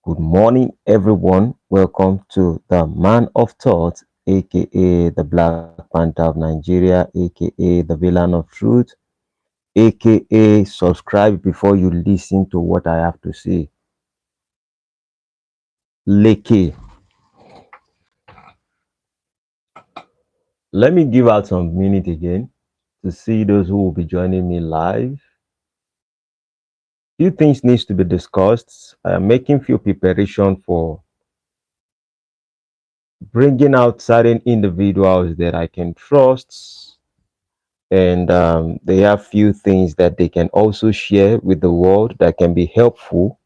Good morning, everyone. Welcome to the Man of Thought, aka the Black Panther of Nigeria, aka the Villain of Truth, aka subscribe before you listen to what I have to say. Leke. Let me give out some minute again to see those who will be joining me live. Few things needs to be discussed. I am making few preparation for bringing out certain individuals that I can trust, and they have few things that they can also share with the world that can be helpful.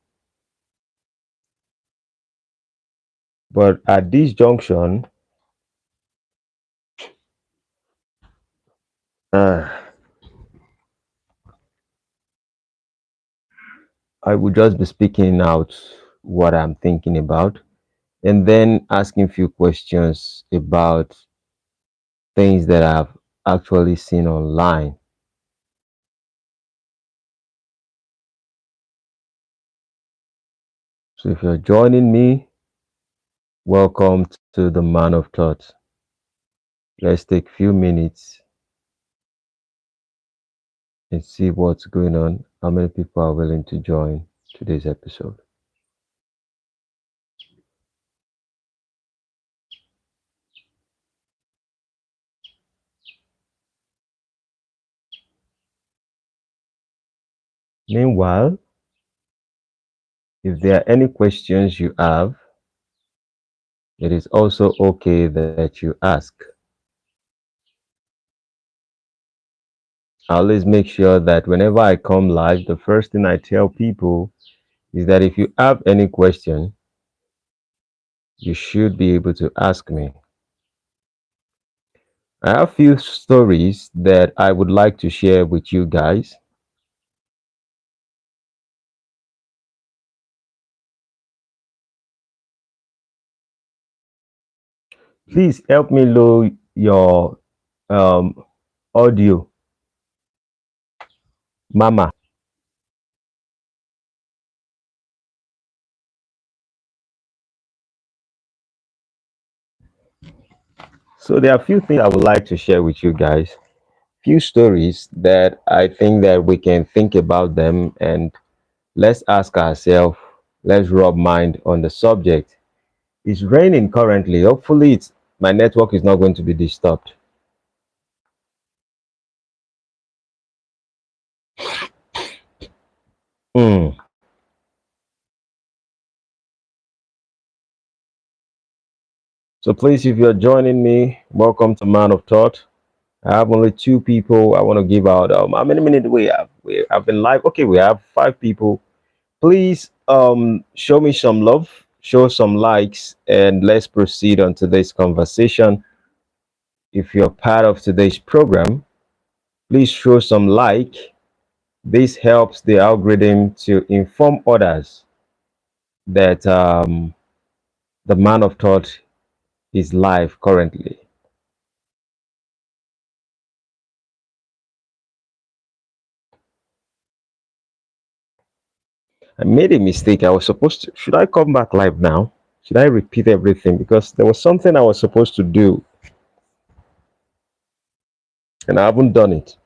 But at this junction, uh, I would just be speaking out what I'm thinking about, and then asking few questions about things that I've actually seen online. So if you're joining me, welcome to the Man of Thought. Let's take few minutes and see what's going on, how many people are willing to join today's episode. Meanwhile, if there are any questions you have, it is also okay that you ask. I always make sure that whenever I come live, the first thing I tell people is that if you have any question, you should be able to ask me. I have few stories that I would like to share with you guys. Please help me lower your um, audio, Mama. So there are a few things I would like to share with you guys. Few stories that I think that we can think about them, and let's ask ourselves, let's rub mind on the subject. It's raining currently. Hopefully it's my network is not going to be disturbed. Hmm. So please, if you're joining me, welcome to Man of Thought. I have only two people I want to give out. How many minutes we have? We have been live. Okay, we have five people. Please show me some love, show some likes, and let's proceed on today's conversation. If you're part of today's program, please show some like. This helps the algorithm to inform others that the Man of Thought is live currently. I made a mistake. I was supposed to, should I come back live now? Should I repeat everything? Because there was something I was supposed to do and I haven't done it.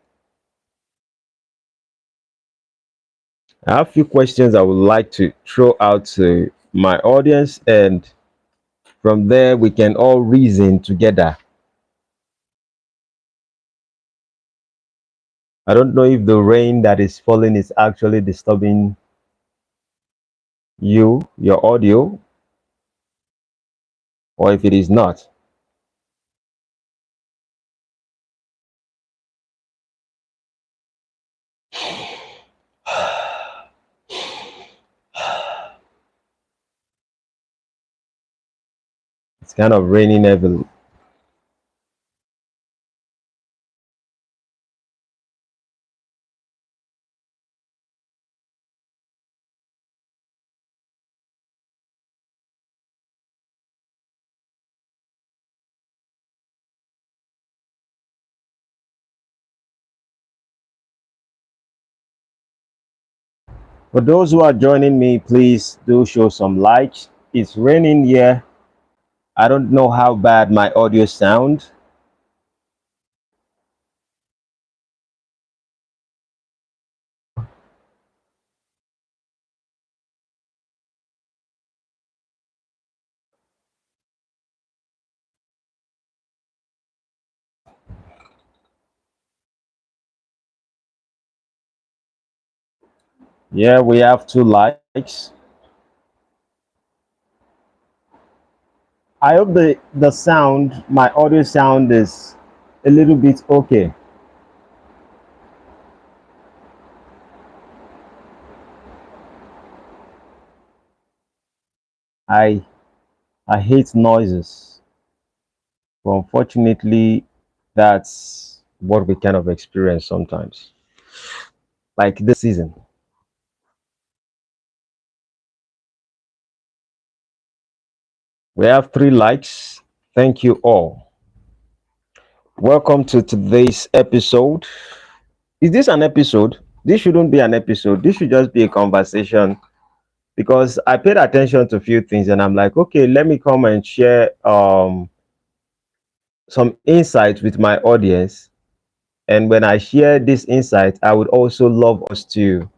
I have a few questions I would like to throw out to my audience, and from there we can all reason together. I don't know if the rain that is falling is actually disturbing you, your audio, or if it is not. It's kind of raining heavily. For those who are joining me, please do show some likes. It's raining here. I don't know how bad my audio sound. Yeah, we have two likes. I hope the sound, my audio sound is a little bit okay. I I hate noises. But unfortunately, that's what we kind of experience sometimes. Like this season. We have three likes. Thank you all. Welcome to today's episode. Is this an episode? This shouldn't be an episode. This should just be a conversation because I paid attention to a few things and I'm like, okay, let me come and share some insights with my audience. And when I share this insight, I would also love us to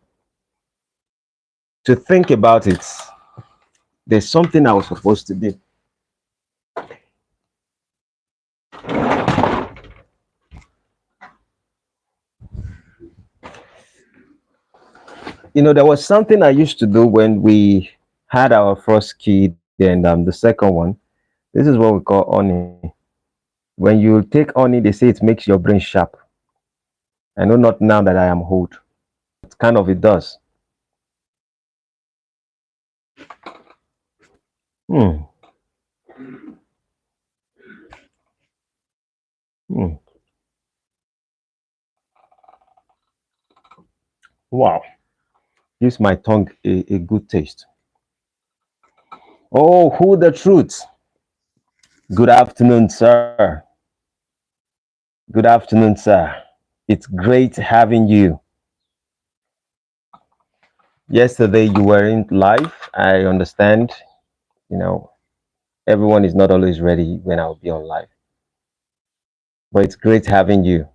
think about it. There's something I was supposed to do. There was something I used to do when we had our first kid and the second one. This is what we call honey. When you take honey, they say it makes your brain sharp. I know not now that I am old. But kind of it does. Hmm. Hmm. Wow. Gives my tongue a good taste. Oh, who the truth? Good afternoon, sir. Good afternoon, sir. It's great having you. Yesterday you weren't live. I understand. You know, everyone is not always ready when I'll be on live. But it's great having you.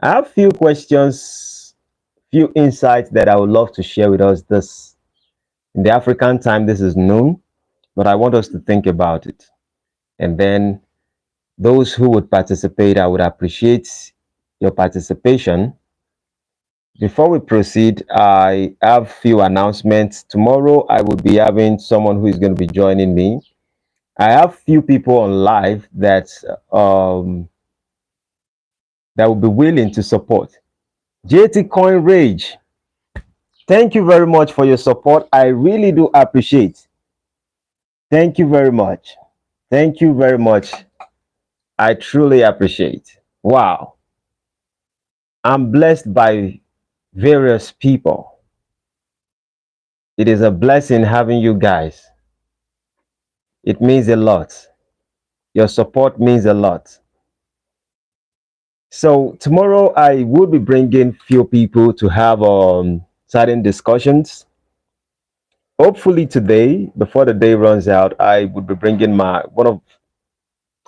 I have few questions, few insights that I would love to share with us this in the African time. This is noon, but I want us to think about it. And then those who would participate, I would appreciate your participation. Before we proceed, I have few announcements. Tomorrow, I will be having someone who is going to be joining me. I have few people on live um, that will be willing to support. JT Coin Rage, thank you very much for your support. I really do appreciate. Thank you very much. Thank you very much. I truly appreciate. Wow. I'm blessed by various people. It is a blessing having you guys. It means a lot. Your support means a lot. So tomorrow I will be bringing few people to have certain discussions. Hopefully today, before the day runs out, I would be bringing my one of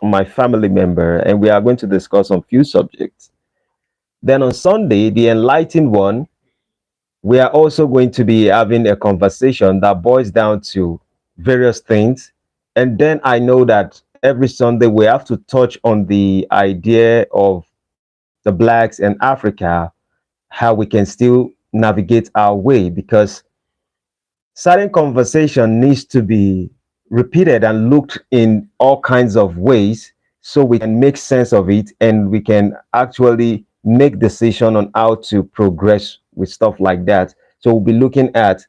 my family member, and we are going to discuss on few subjects. Then on Sunday, the enlightened one, we are also going to be having a conversation that boils down to various things. And then I know that every Sunday we have to touch on the idea of the blacks and Africa, how we can still navigate our way, because certain conversation needs to be repeated and looked in all kinds of ways so we can make sense of it and we can actually make decision on how to progress with stuff like that. So we'll be looking at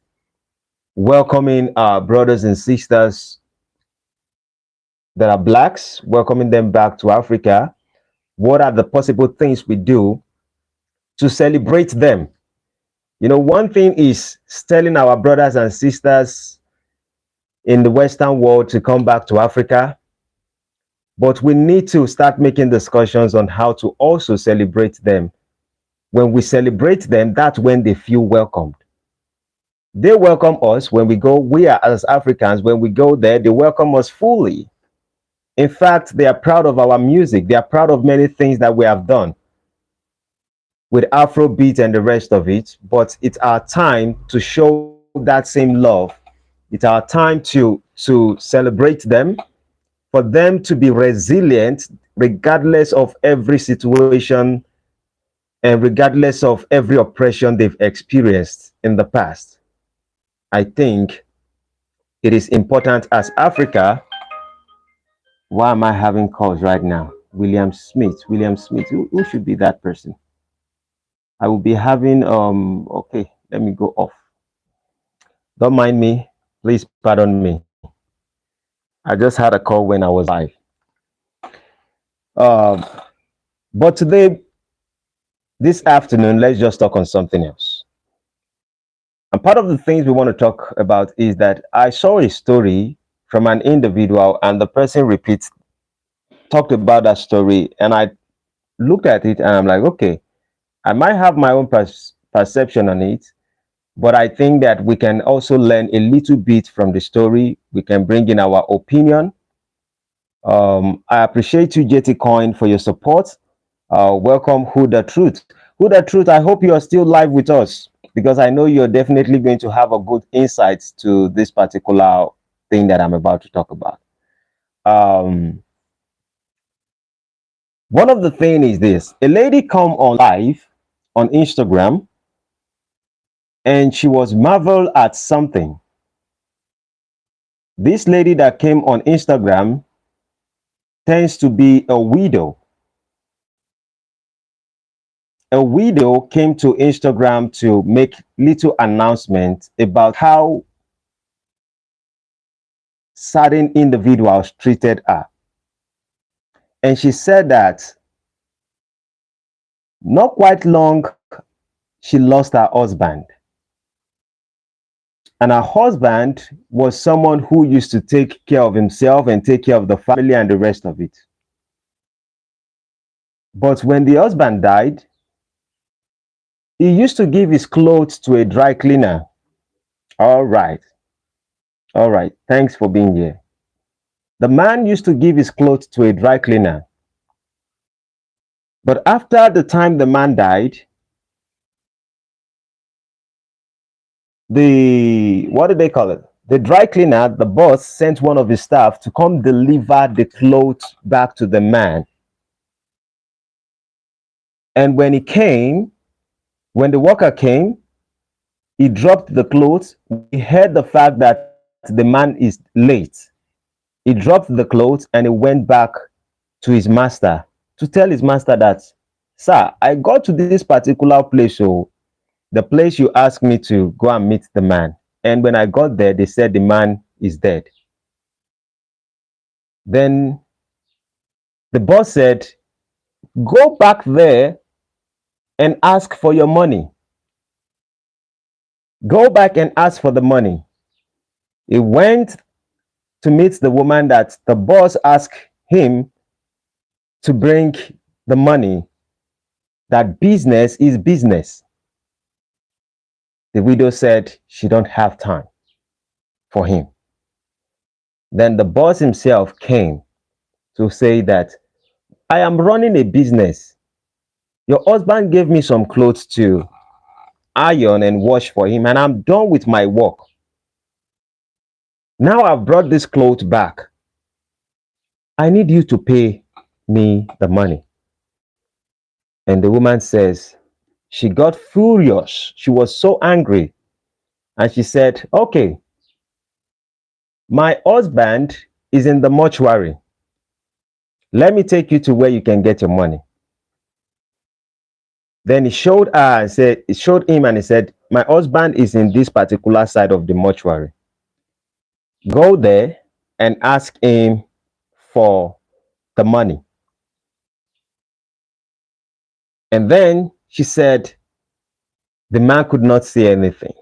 welcoming our brothers and sisters that are blacks, welcoming them back to Africa. What are the possible things we do to celebrate them? One thing is telling our brothers and sisters in the Western world to come back to Africa, but we need to start making discussions on how to also celebrate them. When we celebrate them, that's when they feel welcomed. They welcome us when we go. We are as Africans, when we go there, they welcome us fully. In fact, they are proud of our music. They are proud of many things that we have done with Afrobeat and the rest of it. But it's our time to show that same love. It's our time to celebrate them, for them to be resilient regardless of every situation and regardless of every oppression they've experienced in the past. I think it is important as Africa. Why am I having calls right now? William Smith. William Smith. Who should be that person? I will be having okay, let me go off. Don't mind me. Please pardon me. I just had a call when I was live. Um, but today, this afternoon, let's just talk on something else. And part of the things we want to talk about is that I saw a story from an individual, and the person repeats talked about that story, and I looked at it and I'm like, okay, I might have my own perception on it, but I think that we can also learn a little bit from the story. We can bring in our opinion. I appreciate you, JT Coin, for your support. Welcome, Who the Truth. Who the Truth, I hope you are still live with us, because I know you're definitely going to have a good insights to this particular thing that I'm about to talk about. Um, One of the thing is this: a lady come on live on Instagram, and she was marveled at something. This lady that came on Instagram tends to be a widow. A widow came to Instagram to make little announcement about how certain individuals treated her. And she said that not quite long, she lost her husband. And her husband was someone who used to take care of himself and take care of the family and the rest of it. But when the husband died, he used to give his clothes to a dry cleaner. All right. All right. Thanks for being here. The man used to give his clothes to a dry cleaner. But after the time the man died, what do they call it? The dry cleaner, the boss, sent one of his staff to come deliver the clothes back to the man. And when he came, when the worker came, he dropped the clothes. He heard the fact that the man is late. He dropped the clothes and he went back to his master to tell his master that, sir, I got to this particular place, so the place you asked me to go and meet the man. And when I got there, they said the man is dead. Then the boss said, go back there and ask for your money. Go back and ask for the money. He went to meet the woman that the boss asked him to bring the money, that business is business. The widow said she don't have time for him. Then the boss himself came to say that, I am running a business. Your husband gave me some clothes to iron and wash for him, and I'm done with my work. Now I've brought this clothes back. I need you to pay me the money. And the woman says, she got furious. She was so angry. And she said, okay, my husband is in the mortuary. Let me take you to where you can get your money. Then he showed her and said, he showed him and he said, my husband is in this particular side of the mortuary. Go there and ask him for the money. And then she said, the man could not say anything.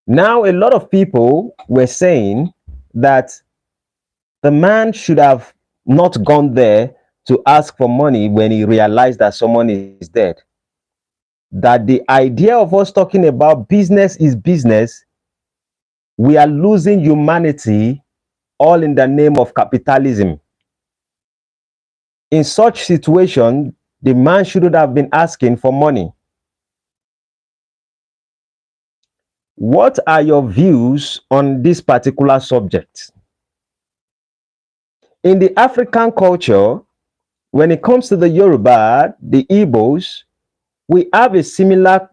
Now, a lot of people were saying that the man should have not gone there to ask for money when he realized that someone is dead. that the idea of us talking about business is business, we are losing humanity all in the name of capitalism. In such situation, the man shouldn't have been asking for money. What are your views on this particular subject? In the African culture, when it comes to the Yoruba, the Igbos, we have a similar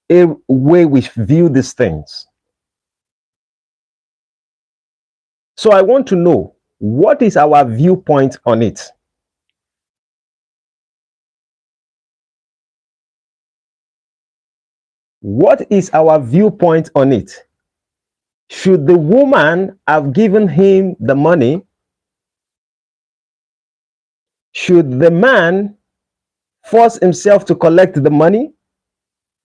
way we view these things. So I want to know, what is our viewpoint on it? What is our viewpoint on it? Should the woman have given him the money? Should the man force himself to collect the money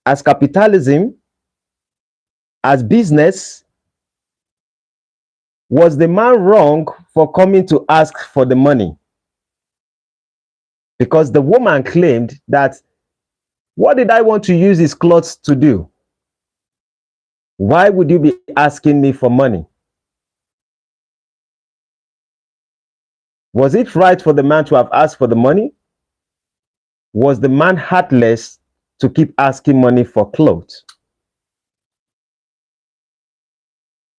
as capitalism, as business? Was the man wrong for coming to ask for the money? Because the woman claimed that, what did I want to use his clothes to do? Why would you be asking me for money? Was it right for the man to have asked for the money? Was the man heartless to keep asking money for clothes?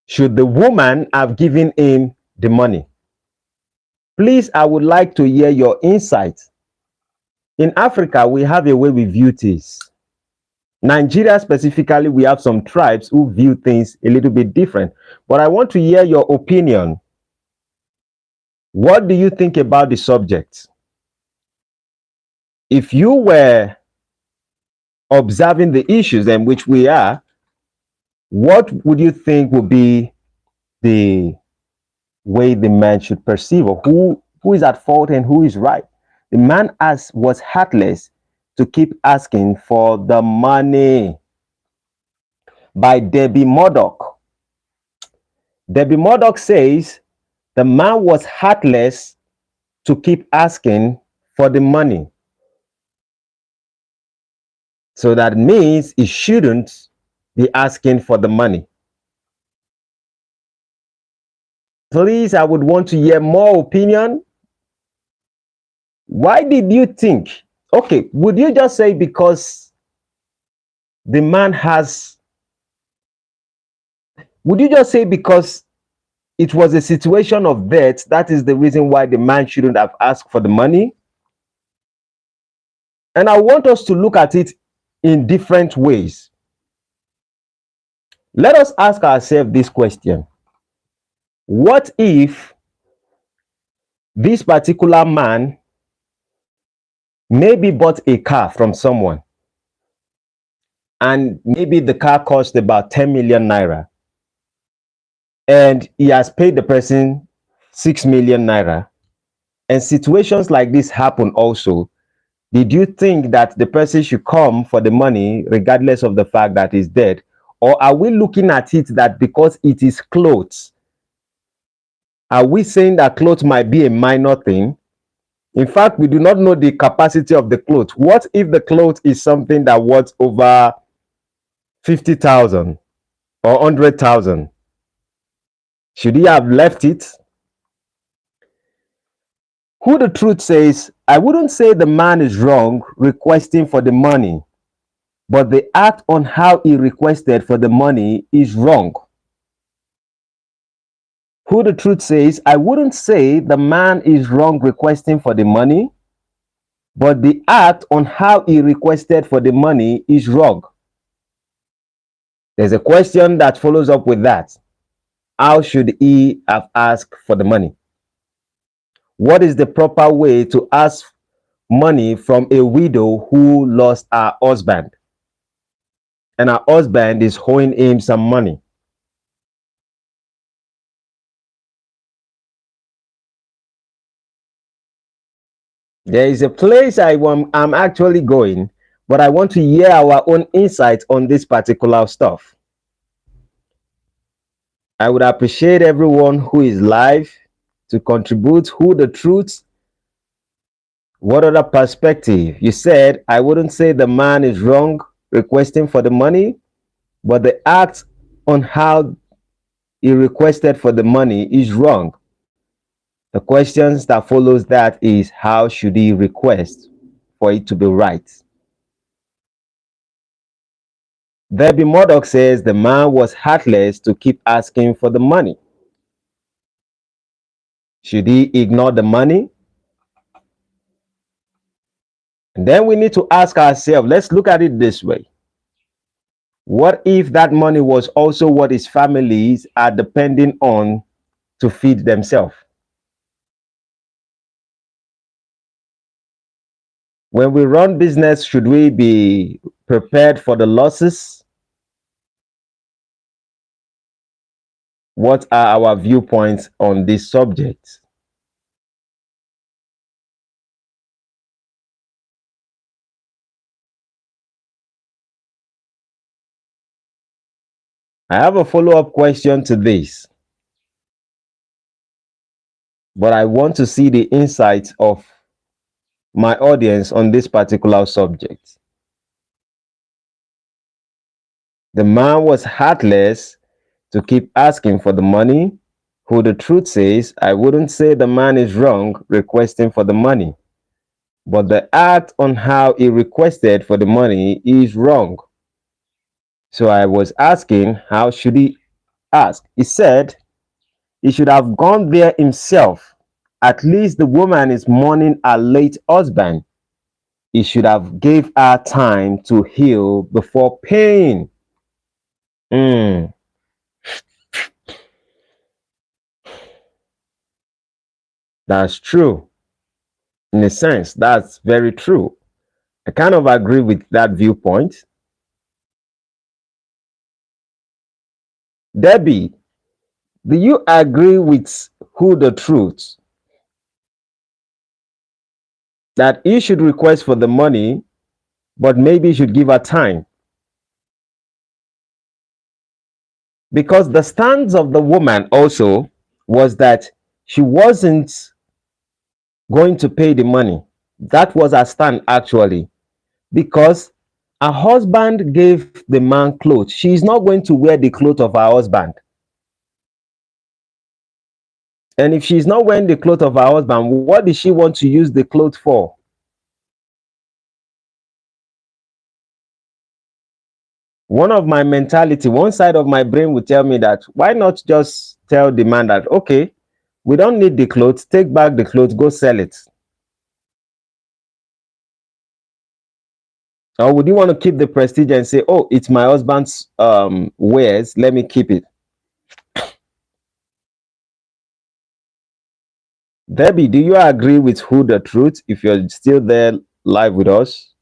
Should the woman have given him the money? Please, I would like to hear your insight. In Africa, we have a way we view things. Nigeria specifically, we have some tribes who view things a little bit different. But I want to hear your opinion. What do you think about the subject? If you were observing the issues in which we are, what would you think would be the way the man should perceive, or who is at fault and who is right? The man was heartless to keep asking for the money. By Debbie Murdoch. Debbie Murdoch says the man was heartless to keep asking for the money. So that means he shouldn't be asking for the money. Please, I would want to hear more opinion. Why did you think? Okay, would you just say because the man has, would you just say because it was a situation of death, that is the reason why the man shouldn't have asked for the money? And I want us to look at it in different ways. Let us ask ourselves this question. What if this particular man maybe bought a car from someone, and maybe the car cost about 10 million naira, and he has paid the person 6 million naira, and situations like this happen also? Did you think that the person should come for the money regardless of the fact that he's dead? Or are we looking at it that because it is clothes, are we saying that clothes might be a minor thing? In fact, we do not know the capacity of the cloth. What if the cloth is something that worth over 50,000 or 100,000? Should he have left it? Who the truth says, I wouldn't say the man is wrong requesting for the money, but the act on how he requested for the money is wrong. Who the truth says, I wouldn't say the man is wrong requesting for the money, but the act on how he requested for the money is wrong. There's a question that follows up with that. How should he have asked for the money? What is the proper way to ask money from a widow who lost her husband, and her husband is owing him some money? There is a place I'm actually going, but I want to hear our own insights on this particular stuff. I would appreciate everyone who is live to contribute who the truth, What other perspective? You said, I wouldn't say the man is wrong requesting for the money, but the act on how he requested for the money is wrong. The questions that follows that is, how should he request for it to be right? Debbie Murdoch says the man was heartless to keep asking for the money. Should he ignore the money? And then we need to ask ourselves, let's look at it this way. What if that money was also what his families are depending on to feed themselves? When we run business, should we be prepared for the losses? What are our viewpoints on this subject? I have a follow-up question to this, but I want to see the insights of my audience on this particular subject. The man was heartless to keep asking for the money, who the truth says, I wouldn't say the man is wrong requesting for the money, but the act on how he requested for the money is wrong. So I was asking, how should he ask? He said he should have gone there himself. At least the woman is mourning her late husband. He should have gave her time to heal before paying. That's true. In a sense, that's very true. I kind of agree with that viewpoint. Debbie, do you agree with who the truth that he should request for the money, but maybe he should give her time? Because the stance of the woman also was that she wasn't going to pay the money. That was her stand actually, because her husband gave the man clothes. She is not going to wear the clothes of her husband. And if she's not wearing the clothes of her husband, what does she want to use the clothes for? One of my mentality, one side of my brain would tell me that why not just tell the man that, okay, we don't need the clothes, take back the clothes, go sell it. Or would you want to keep the prestige and say, oh, it's my husband's wares, let me keep it? Debbie, do you agree with who the truth if you're still there live with us?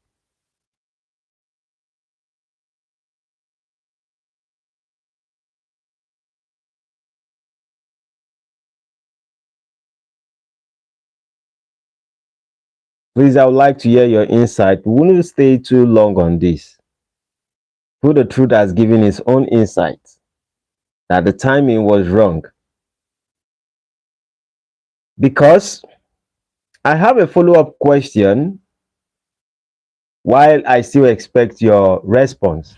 Please, I would like to hear your insight. We won't stay too long on this. Who the truth has given his own insight that the timing was wrong. Because I have a follow-up question while I still expect your response.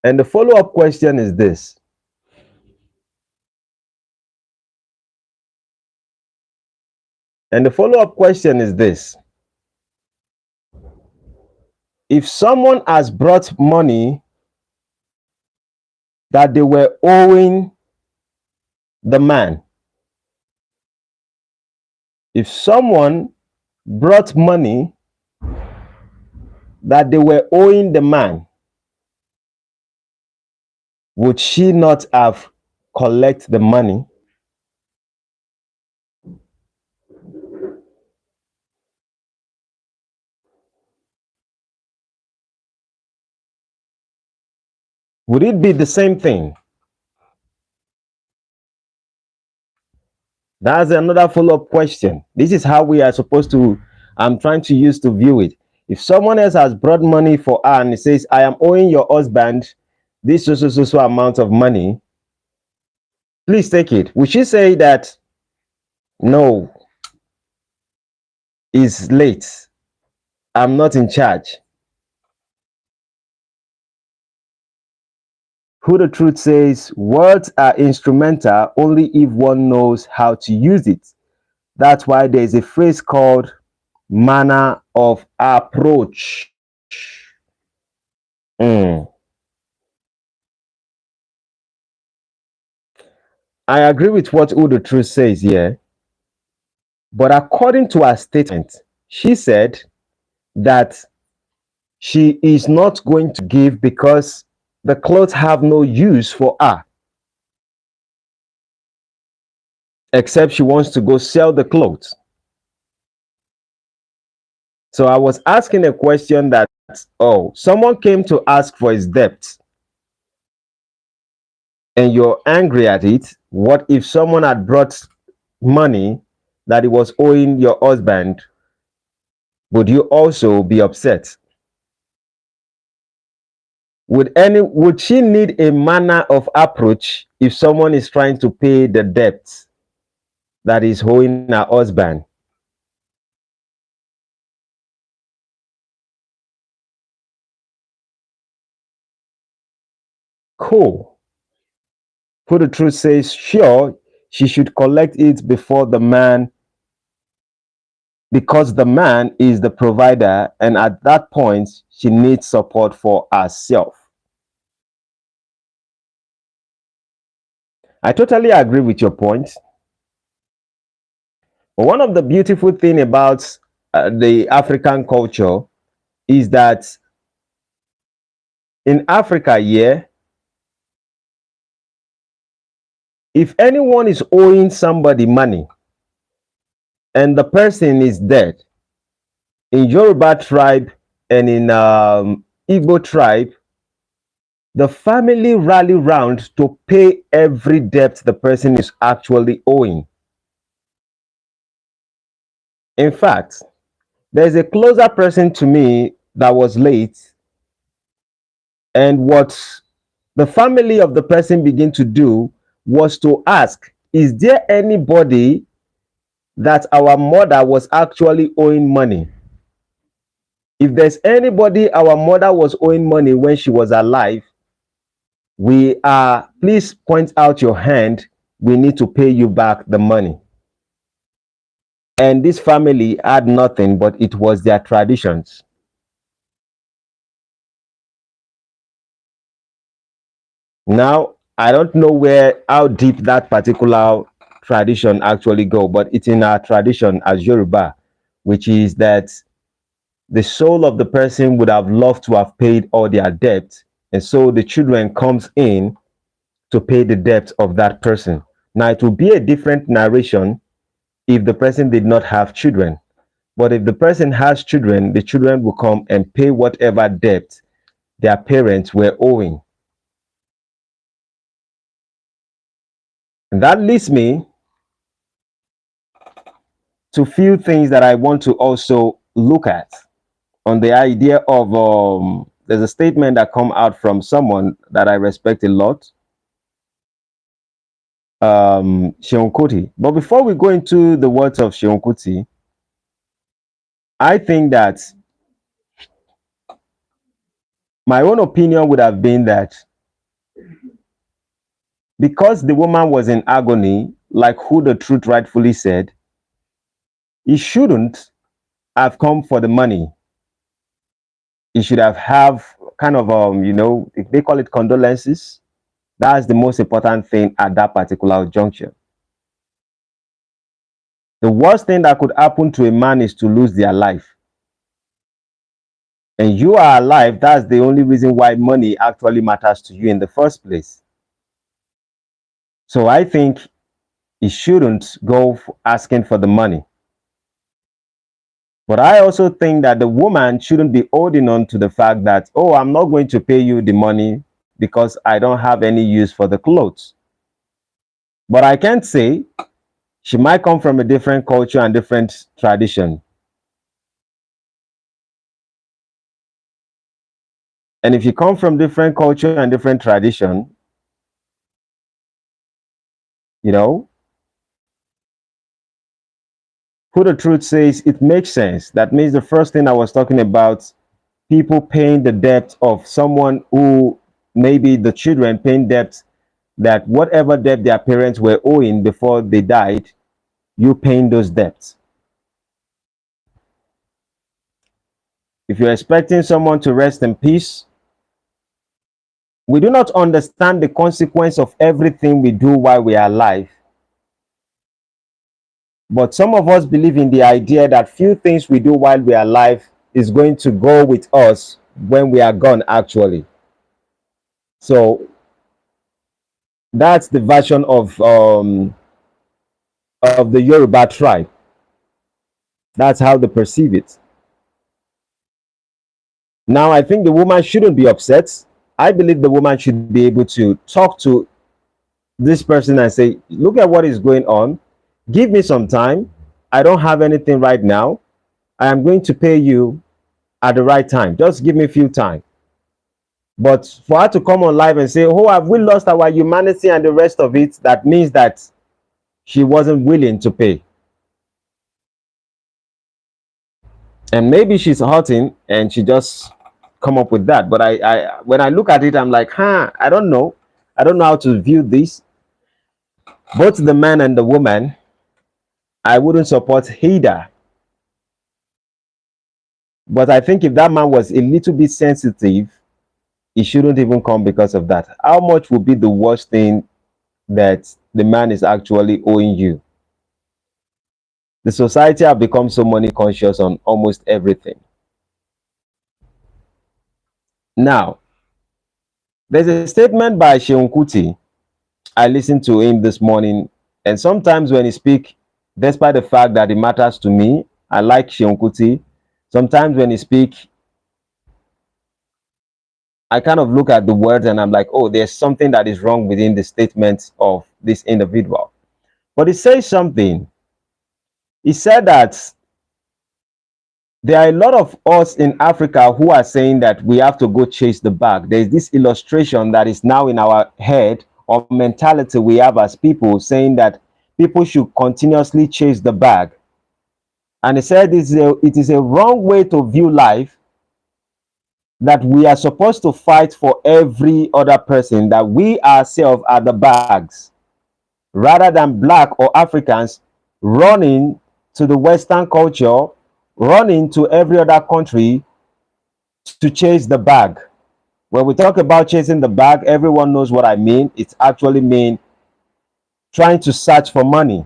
And the follow-up question is this. And the follow-up question is this. If someone has brought money that they were owing the man, if someone brought money that they were owing the man, would she not have collected the money? Would it be the same thing? That's another follow-up question. This is how we are supposed to, I'm trying to use to view it. If someone else has brought money for her and it says, I am owing your husband this so amount of money, please take it. Would she say that, no, is late. I'm not in charge. Who the Truth says words are instrumental only if one knows how to use it. That's why there's a phrase called manner of approach. Mm. I agree with what Who the Truth says here, but according to her statement, she said that she is not going to give because the clothes have no use for her, except she wants to go sell the clothes. So I was asking a question that, oh, someone came to ask for his debt and you're angry at it. What if someone had brought money that he was owing your husband? Would you also be upset? Would she need a manner of approach if someone is trying to pay the debt that is owing her husband? Cool. Who the Truth says, sure, she should collect it before the man, because the man is the provider, and at that point, she needs support for herself. I totally agree with your point. But one of the beautiful thing about the African culture is that in Africa, yeah, if anyone is owing somebody money and the person is dead, in Yoruba tribe and in Igbo tribe, the family rally round to pay every debt the person is actually owing. In fact, there's a closer person to me that was late, and what the family of the person began to do was to ask, is there anybody that our mother was actually owing money? If there's anybody our mother was owing money when she was alive, please point out your hand. We need to pay you back the money. And this family had nothing, but it was their traditions. Now, I don't know how deep that particular tradition actually go, but it's in our tradition as Yoruba, which is that the soul of the person would have loved to have paid all their debt, and so the children comes in to pay the debt of that person. Now, it will be a different narration if the person did not have children. But if the person has children, the children will come and pay whatever debt their parents were owing. And that leads me to few things that I want to also look at on the idea of there's a statement that come out from someone that I respect a lot, Seun Kuti. But before we go into the words of Seun Kuti, I think that my own opinion would have been that because the woman was in agony, like Who the Truth rightfully said, he shouldn't have come for the money. He should have kind of they call it condolences. That's the most important thing at that particular juncture. The worst thing that could happen to a man is to lose their life. And you are alive. That's the only reason why money actually matters to you in the first place. So I think he shouldn't go asking for the money. But I also think that the woman shouldn't be holding on to the fact that, oh, I'm not going to pay you the money because I don't have any use for the clothes. But I can't say she might come from a different culture and different tradition. And if you come from different culture and different tradition, you know, Who the truth says it makes sense. That means the first thing I was talking about, people paying the debt of someone who, maybe the children paying debt, that whatever debt their parents were owing before they died, you paying those debts. If you're expecting someone to rest in peace, we do not understand the consequence of everything we do while we are alive. But some of us believe in the idea that few things we do while we are alive is going to go with us when we are gone, actually. So that's the version of the Yoruba tribe. That's how they perceive it. Now, I think the woman shouldn't be upset. I believe the woman should be able to talk to this person and say, look at what is going on. Give me some time. I don't have anything right now. I am going to pay you at the right time. Just give me a few time. But for her to come on live and say, oh, have we lost our humanity and the rest of it? That means that she wasn't willing to pay. And maybe she's hurting and she just come up with that. But when I look at it, I'm like, I don't know. I don't know how to view this. Both the man and the woman, I wouldn't support either. But I think if that man was a little bit sensitive, he shouldn't even come because of that. How much would be the worst thing that the man is actually owing you? The society have become so money conscious on almost everything. Now, there's a statement by Seun Kuti. I listened to him this morning, and sometimes when he speaks, despite the fact that it matters to me, I like Seun Kuti. Sometimes when he speaks, I kind of look at the words and I'm like, oh, there's something that is wrong within the statements of this individual. But he says something. He said that there are a lot of us in Africa who are saying that we have to go chase the bag. There's this illustration that is now in our head or mentality we have as people, saying that people should continuously chase the bag. And he said it is a wrong way to view life, that we are supposed to fight for every other person, that we ourselves are the bags, rather than black or Africans running to the Western culture, running to every other country to chase the bag. When we talk about chasing the bag, everyone knows what I mean. It actually means trying to search for money.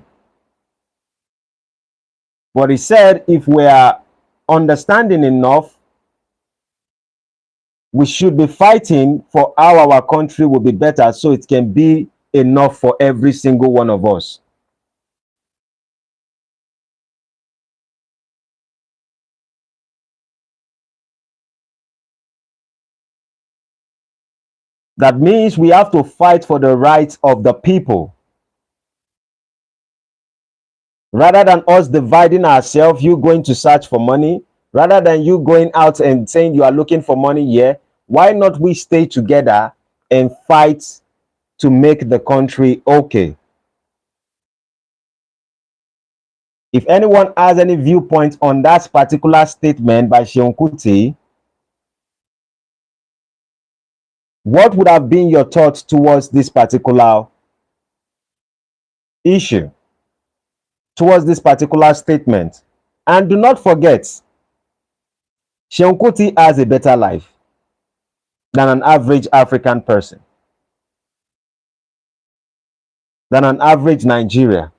But he said if we are understanding enough, we should be fighting for how our country will be better, so it can be enough for every single one of us. That means we have to fight for the rights of the people. Rather than us dividing ourselves, you going to search for money, rather than you going out and saying you are looking for money here, why not we stay together and fight to make the country okay? If anyone has any viewpoint on that particular statement by Seun Kuti, what would have been your thoughts towards this particular issue, towards this particular statement? And do not forget, Seun Kuti has a better life than an average African person, than an average Nigeria.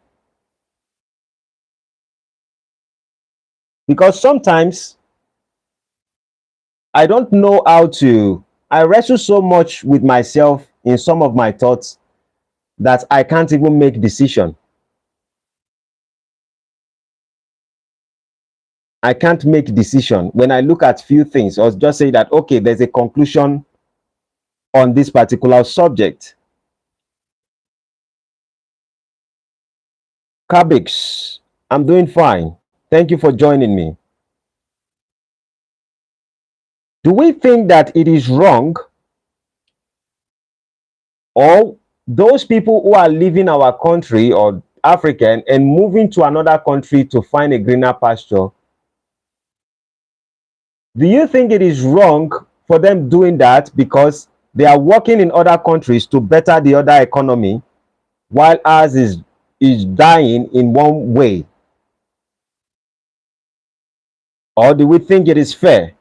Because sometimes I don't know how to, I wrestle so much with myself in some of my thoughts that I can't even make decision. I can't make decision when I look at few things, or just say that, okay, there's a conclusion on this particular subject. Kabix, I'm doing fine. Thank you for joining me. Do we think that it is wrong, or those people who are leaving our country or African and moving to another country to find a greener pasture, do you think it is wrong for them doing that because they are working in other countries to better the other economy while ours is dying in one way? Or do we think it is fair?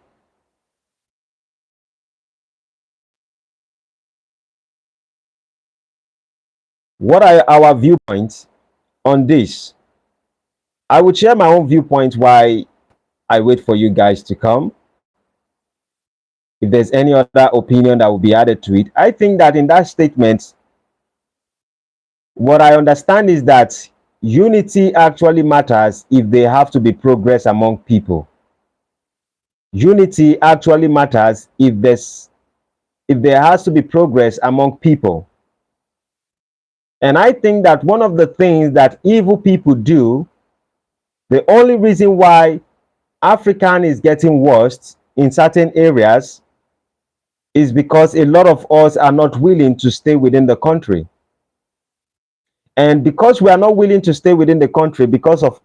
What are our viewpoints on this? I would share my own viewpoint while I wait for you guys to come. If there's any other opinion that will be added to it, I think that in that statement, what I understand is that unity actually matters if there have to be progress among people. Unity actually matters if there has to be progress among people. And I think that one of the things that evil people do, the only reason why African is getting worse in certain areas is because a lot of us are not willing to stay within the country. And because we are not willing to stay within the country, because of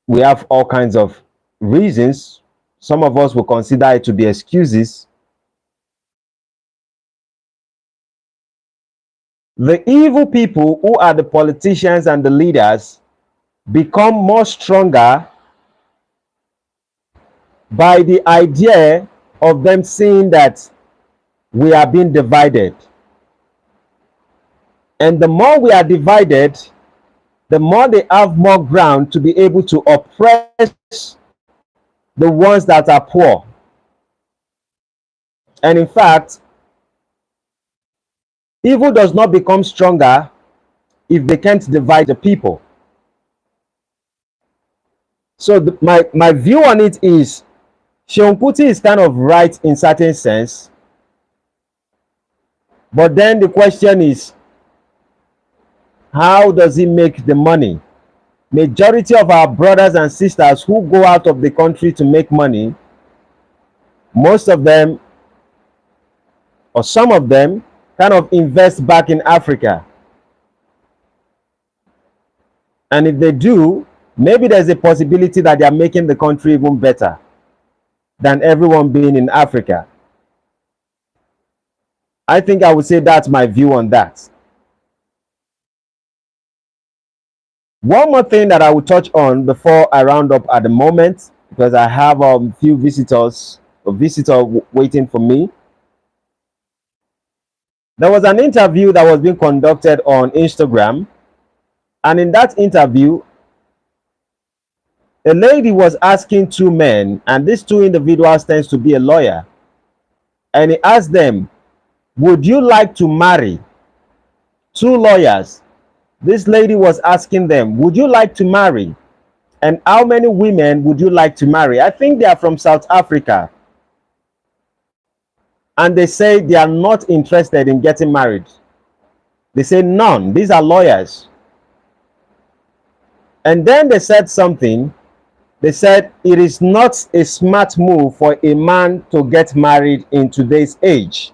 we have all kinds of reasons, some of us will consider it to be excuses. The evil people who are the politicians and the leaders become more stronger by the idea of them seeing that we are being divided. And the more we are divided, the more they have more ground to be able to oppress the ones that are poor. And in fact, evil does not become stronger if they can't divide the people. So my view on it is, Seun Kuti is kind of right in certain sense. But then the question is, how does he make the money? Majority of our brothers and sisters who go out of the country to make money, most of them, or some of them, kind of invest back in Africa. And if they do, maybe there's a possibility that they are making the country even better than everyone being in Africa. I think I would say that's my view on that. One more thing that I will touch on before I round up at the moment, because I have a few visitors, a visitor waiting for me. There was an interview that was being conducted on Instagram, and in that interview, a lady was asking two men, and these two individuals tends to be a lawyer, and he asked them, would you like to marry? Two lawyers. This lady was asking them, would you like to marry? And how many women would you like to marry? I think they are from South Africa. And they say they are not interested in getting married. They say none. These are lawyers. And then they said something. They said it is not a smart move for a man to get married in today's age.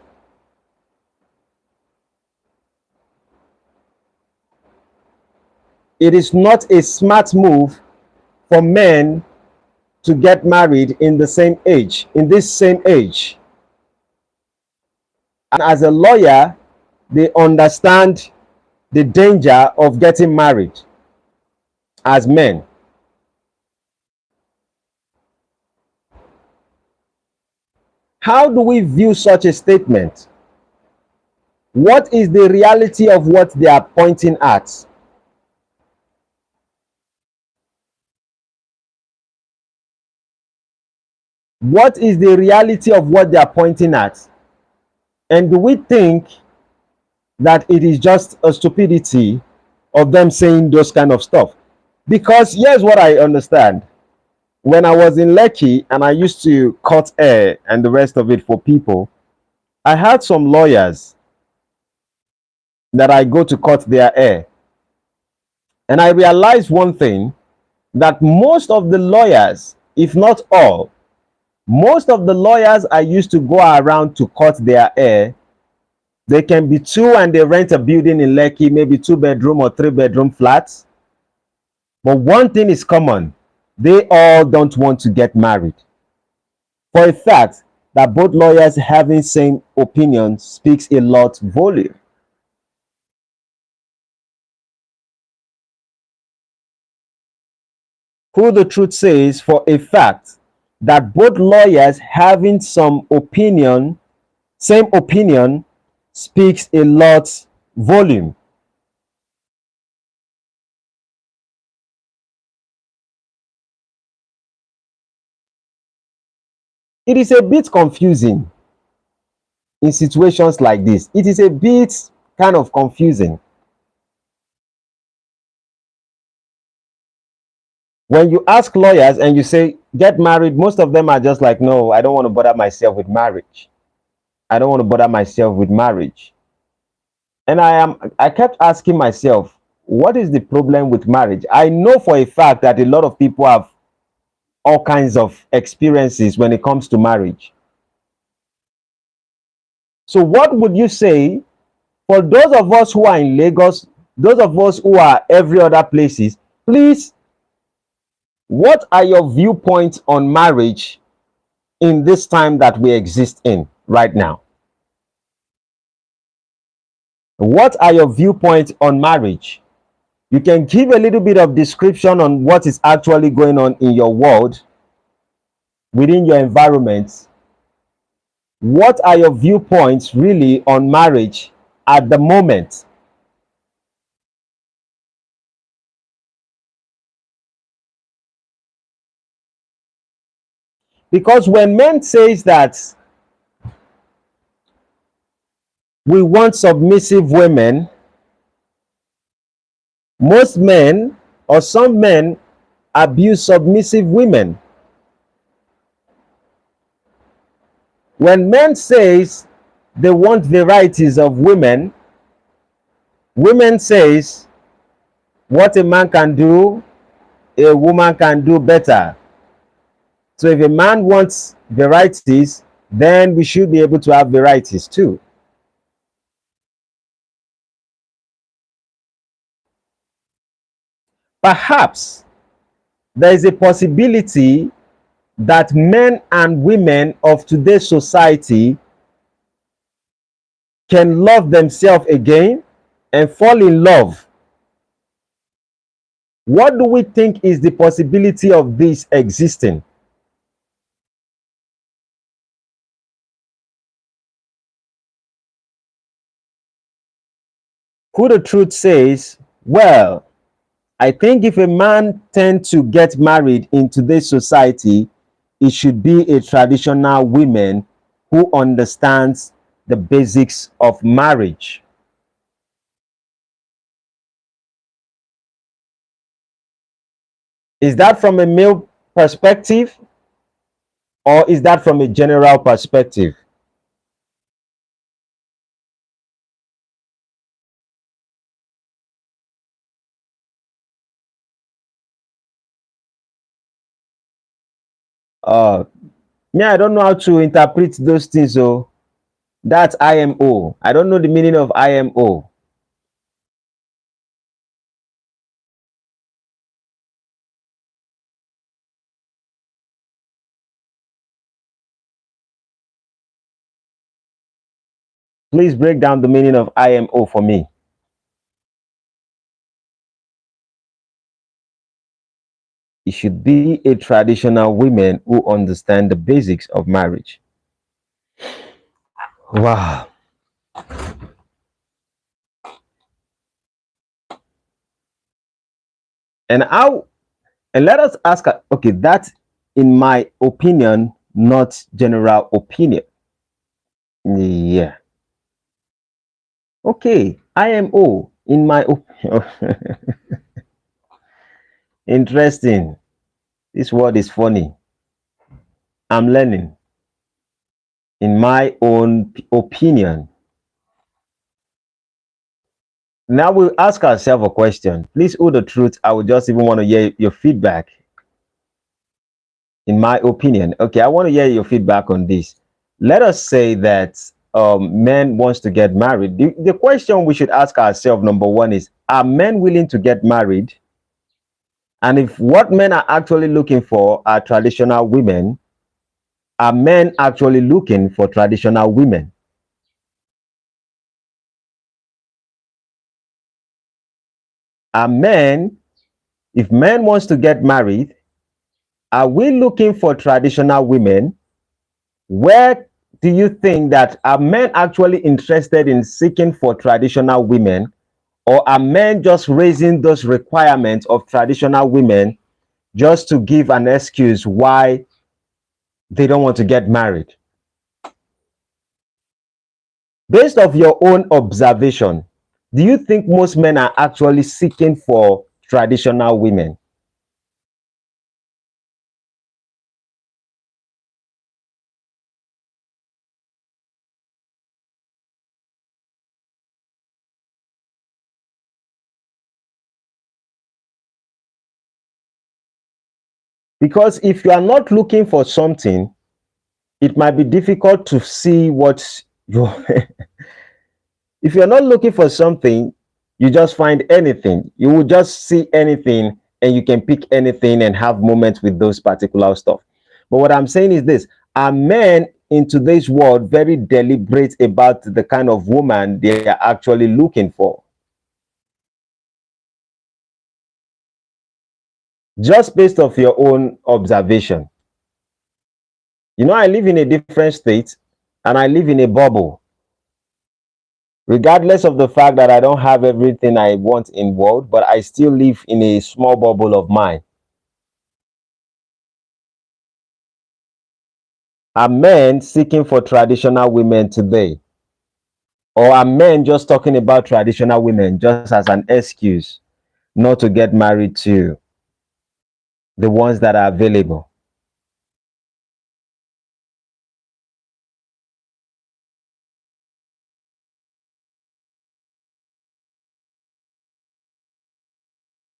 It is not a smart move for men to get married in the same age, in this same age. And as a lawyer, they understand the danger of getting married as men. How do we view such a statement? What is the reality of what they are pointing at? What is the reality of what they are pointing at? And do we think that it is just a stupidity of them saying those kind of stuff? Because here's what I understand. When I was in Lekki and I used to cut hair and the rest of it for people, I had some lawyers that I go to cut their hair. And I realized one thing, that most of the lawyers, if not all, most of the lawyers I used to go around to cut their hair, they can be two and they rent a building in Lekki, maybe 2-bedroom or 3-bedroom flats. But one thing is common: they all don't want to get married. For a fact that both lawyers having same opinion speaks a lot volume. Who the truth says for a fact that both lawyers having same opinion speaks a lot volume. It is a bit confusing in situations like this. It is a bit kind of confusing. When you ask lawyers and you say, get married, most of them are just like, no, I don't want to bother myself with marriage. I don't want to bother myself with marriage. And I kept asking myself, what is the problem with marriage? I know for a fact that a lot of people have all kinds of experiences when it comes to marriage. So, what would you say for those of us who are in Lagos, those of us who are every other places? Please, what are your viewpoints on marriage in this time that we exist in right now? What are your viewpoints on marriage? You can give a little bit of description on what is actually going on in your world, within your environment. What are your viewpoints really on marriage at the moment? Because when men says that we want submissive women, most men or some men abuse submissive women. When men says they want varieties of women, women says what a man can do, a woman can do better. So if a man wants varieties, then we should be able to have varieties too. Perhaps there is a possibility that men and women of today's society can love themselves again and fall in love. What do we think is the possibility of this existing? Who the truth says, well, I think if a man tends to get married in today's society, it should be a traditional woman who understands the basics of marriage. Is that from a male perspective or is that from a general perspective? Uh, yeah, I don't know how to interpret those things. So that's IMO. I don't know the meaning of IMO. Please break down the meaning of IMO for me. It should be a traditional woman who understand the basics of marriage. Wow. And how and let us ask okay, that's in my opinion, not general opinion. Yeah. Okay. IMO in my opinion. Interesting. This word is funny. I'm learning. In my own opinion. Now we'll ask ourselves a question. Please, who the truth? I would just even want to hear your feedback. In my opinion, okay, I want to hear your feedback on this. Let us say that men wants to get married. The question we should ask ourselves, number one, is: are men willing to get married? And if what men are actually looking for are traditional women, are men actually looking for traditional women? Are men, if men wants to get married, are we looking for traditional women? Where do you think that are men actually interested in seeking for traditional women, or are men just raising those requirements of traditional women just to give an excuse why they don't want to get married? Based off your own observation, do you think most men are actually seeking for traditional women? Because if you are not looking for something, it might be difficult to see what you if you're not looking for something, you just find anything. You will just see anything and you can pick anything and have moments with those particular stuff. But what I'm saying is this: are men in today's world very deliberate about the kind of woman they are actually looking for? Just based off your own observation. You know, I live in a different state and I live in a bubble. Regardless of the fact that I don't have everything I want in world, but I still live in a small bubble of mine. Are men seeking for traditional women today? Or are men just talking about traditional women just as an excuse not to get married to the ones that are available?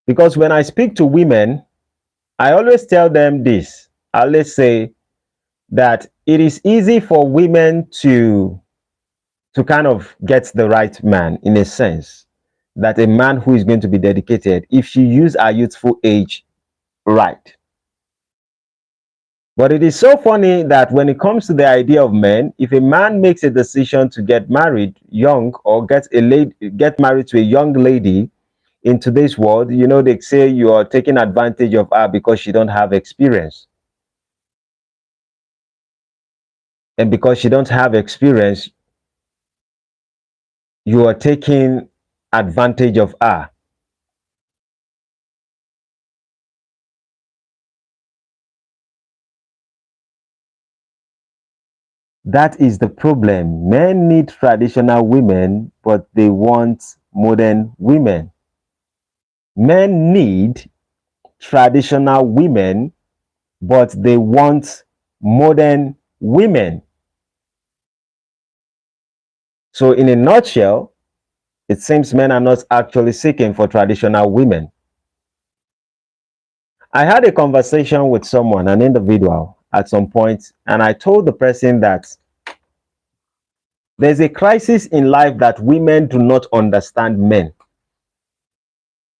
Because when I speak to women, I always tell them this. I always say that it is easy for women to kind of get the right man, in a sense, that a man who is going to be dedicated if she use her youthful age right. But it is so funny that when it comes to the idea of men, if a man makes a decision to get married young or get married to a young lady in today's world, you know, they say you are taking advantage of her because she don't have experience. And because she don't have experience, you are taking advantage of her. That is the problem. Men need traditional women, but they want modern women. Men need traditional women, but they want modern women. So, in a nutshell, it seems men are not actually seeking for traditional women. I had a conversation with someone, an individual, at some point, and I told the person that there's a crisis in life that women do not understand men.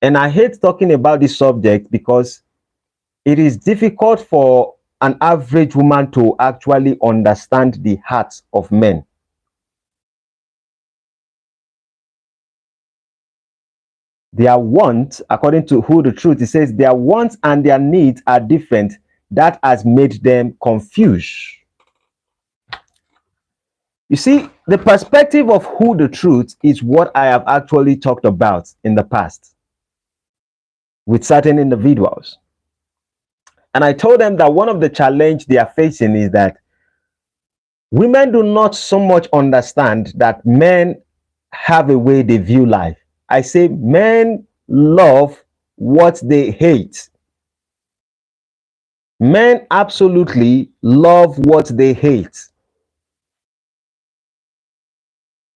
And I hate talking about this subject because it is difficult for an average woman to actually understand the hearts of men. Their wants, according to Who the Truth, it says their wants and their needs are different. That has made them confused. You see, the perspective of Who the Truth is what I have actually talked about in the past with certain individuals. And I told them that one of the challenge they are facing is that women do not so much understand that men have a way they view life. I say men love what they hate. Men absolutely love what they hate.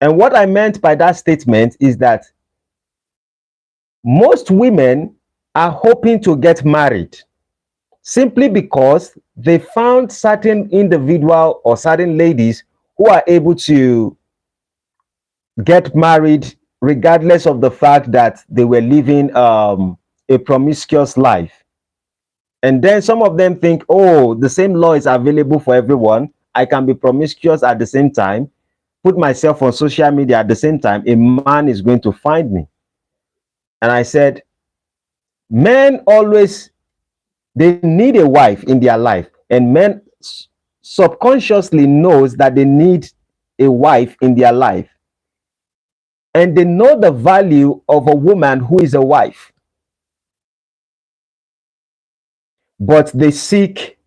And what I meant by that statement is that most women are hoping to get married simply because they found certain individual or certain ladies who are able to get married regardless of the fact that they were living a promiscuous life. And then some of them think, oh, the same law is available for everyone. I can be promiscuous at the same time, put myself on social media at the same time. A man is going to find me. And I said, men always, they need a wife in their life. And men subconsciously knows that they need a wife in their life. And they know the value of a woman who is a wife. But they seek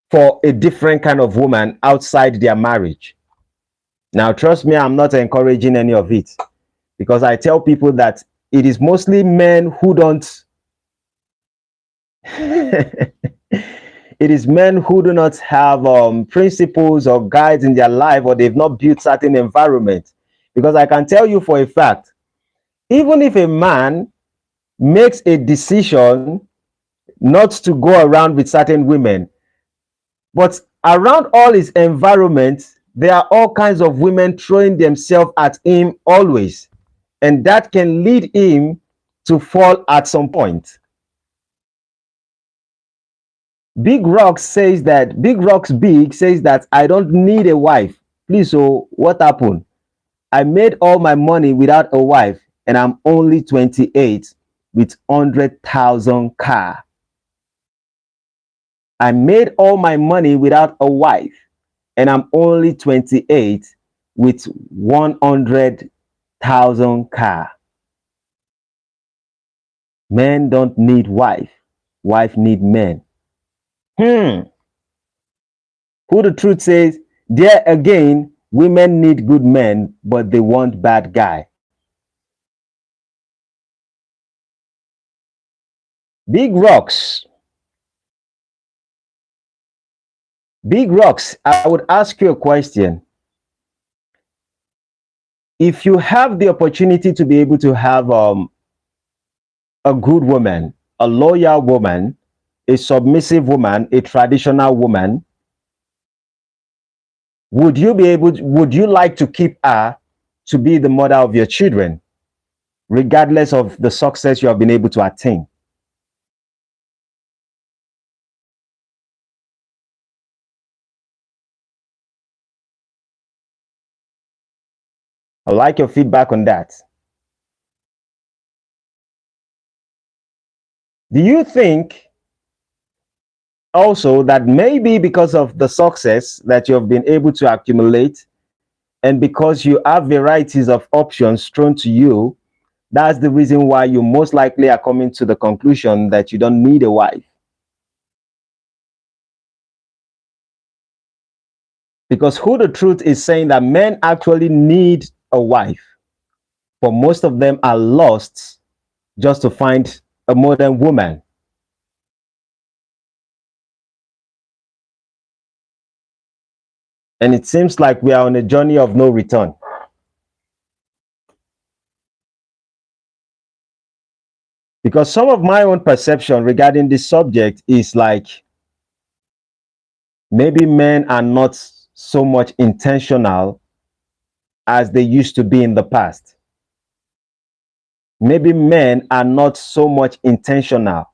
for a different kind of woman outside their marriage. Now, trust me, I'm not encouraging any of it, because I tell people that it is mostly men who don't it is men who do not have principles or guides in their life, or they've not built certain environments. Because I can tell you for a fact, even if a man makes a decision not to go around with certain women, but around all his environment, there are all kinds of women throwing themselves at him always. And that can lead him to fall at some point. Big Rocks says that, Big Rocks Big says that I don't need a wife. Please, so what happened? I made all my money without a wife, and I'm only 28 with 100,000 car. I made all my money without a wife, and I'm only 28 with 100,000 car. Men don't need wife. Wife need men. Who the truth says, there again, women need good men, but they want bad guy. Big Rocks. Big Rocks, I would ask you a question. If you have the opportunity to be able to have a good woman, a loyal woman, a submissive woman, a traditional woman, would you like to keep her to be the mother of your children, regardless of the success you have been able to attain? I'd like your feedback on that. Do you think also that maybe because of the success that you have been able to accumulate, and because you have varieties of options thrown to you, that's the reason why you most likely are coming to the conclusion that you don't need a wife? Because who the truth is saying that men actually need a wife, but most of them are lost just to find a modern woman. And it seems like we are on a journey of no return. Because some of my own perception regarding this subject is like, maybe men are not so much intentional as they used to be in the past. Maybe men are not so much intentional.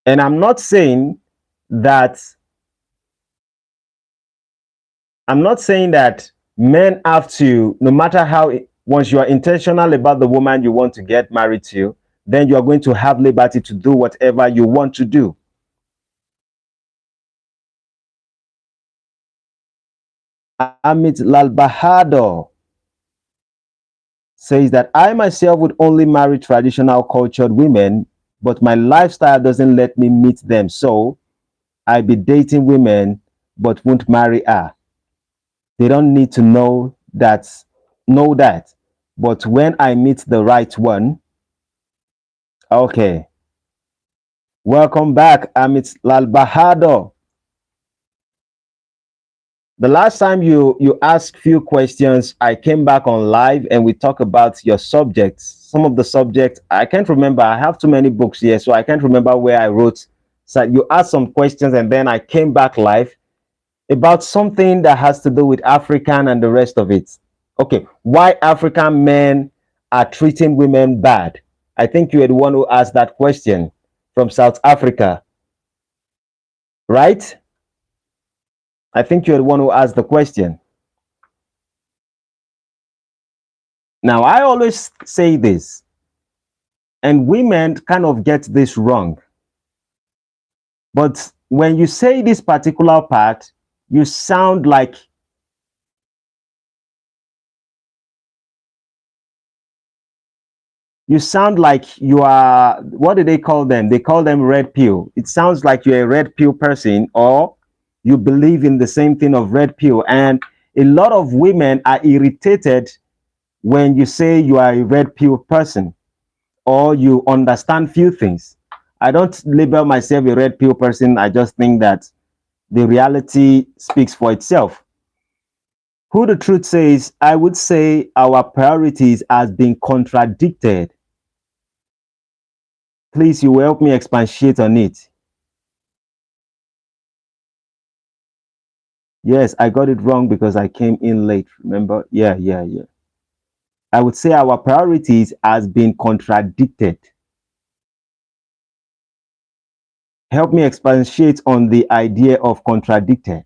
And I'm not saying that men have to, no matter how, once you are intentional about the woman you want to get married to, then you are going to have liberty to do whatever you want to do. Amit Lalbahado says that I myself would only marry traditional cultured women, but my lifestyle doesn't let me meet them. So I be dating women, but won't marry her. They don't need to know that. But when I meet the right one, okay. Welcome back, Amit Lalbahado. The last time you asked few questions, I came back on live and we talked about your subjects. Some of the subjects, I can't remember. I have too many books here, so I can't remember where I wrote. So you asked some questions and then I came back live about something that has to do with African and the rest of it. Okay, why African men are treating women bad? I think you are the one who asked that question from South Africa, right? I think you're the one who asked the question. Now, I always say this, and women kind of get this wrong. But when you say this particular part, you sound like you are, what do they call them? They call them red pill. It sounds like you're a red pill person, or you believe in the same thing of red pill. And a lot of women are irritated when you say you are a red pill person or you understand few things. I don't label myself a red pill person. I just think that the reality speaks for itself. Who the truth says, I would say our priorities has been contradicted. Please, you will help me expatiate on it. Yes, I got it wrong because I came in late. Remember? Yeah. I would say our priorities has been contradicted. Help me expatiate on the idea of contradicted.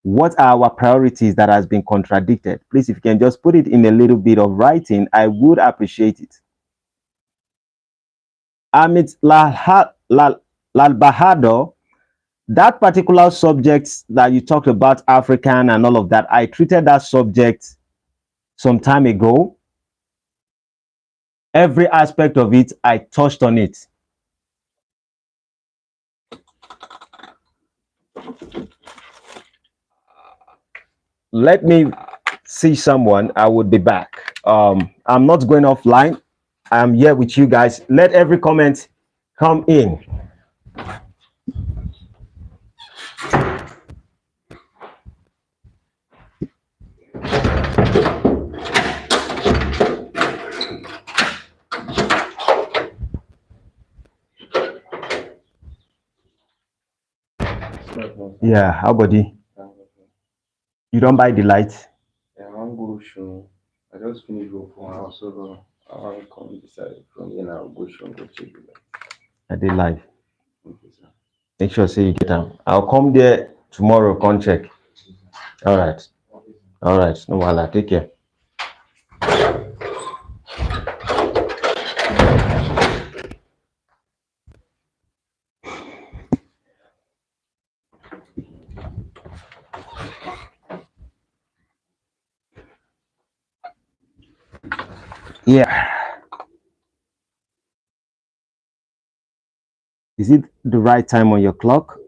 What are our priorities that has been contradicted? Please, if you can just put it in a little bit of writing, I would appreciate it. Amit Lal Bahado, that particular subject that you talked about, African and all of that, I treated that subject some time ago. Every aspect of it, I touched on it. Let me see someone. I would be back. I'm not going offline. I'm here with you guys. Let every comment come in. Yeah, how about you? You don't buy the light? Yeah, I want go show. I just finished work for an hour, so I want to come beside from here now. Go show, go check it. I did live. Okay, sir. Make sure say you get them. I'll come there tomorrow. Come check. All right. All right. No wahala. Take care. Yeah. Is it the right time on your clock?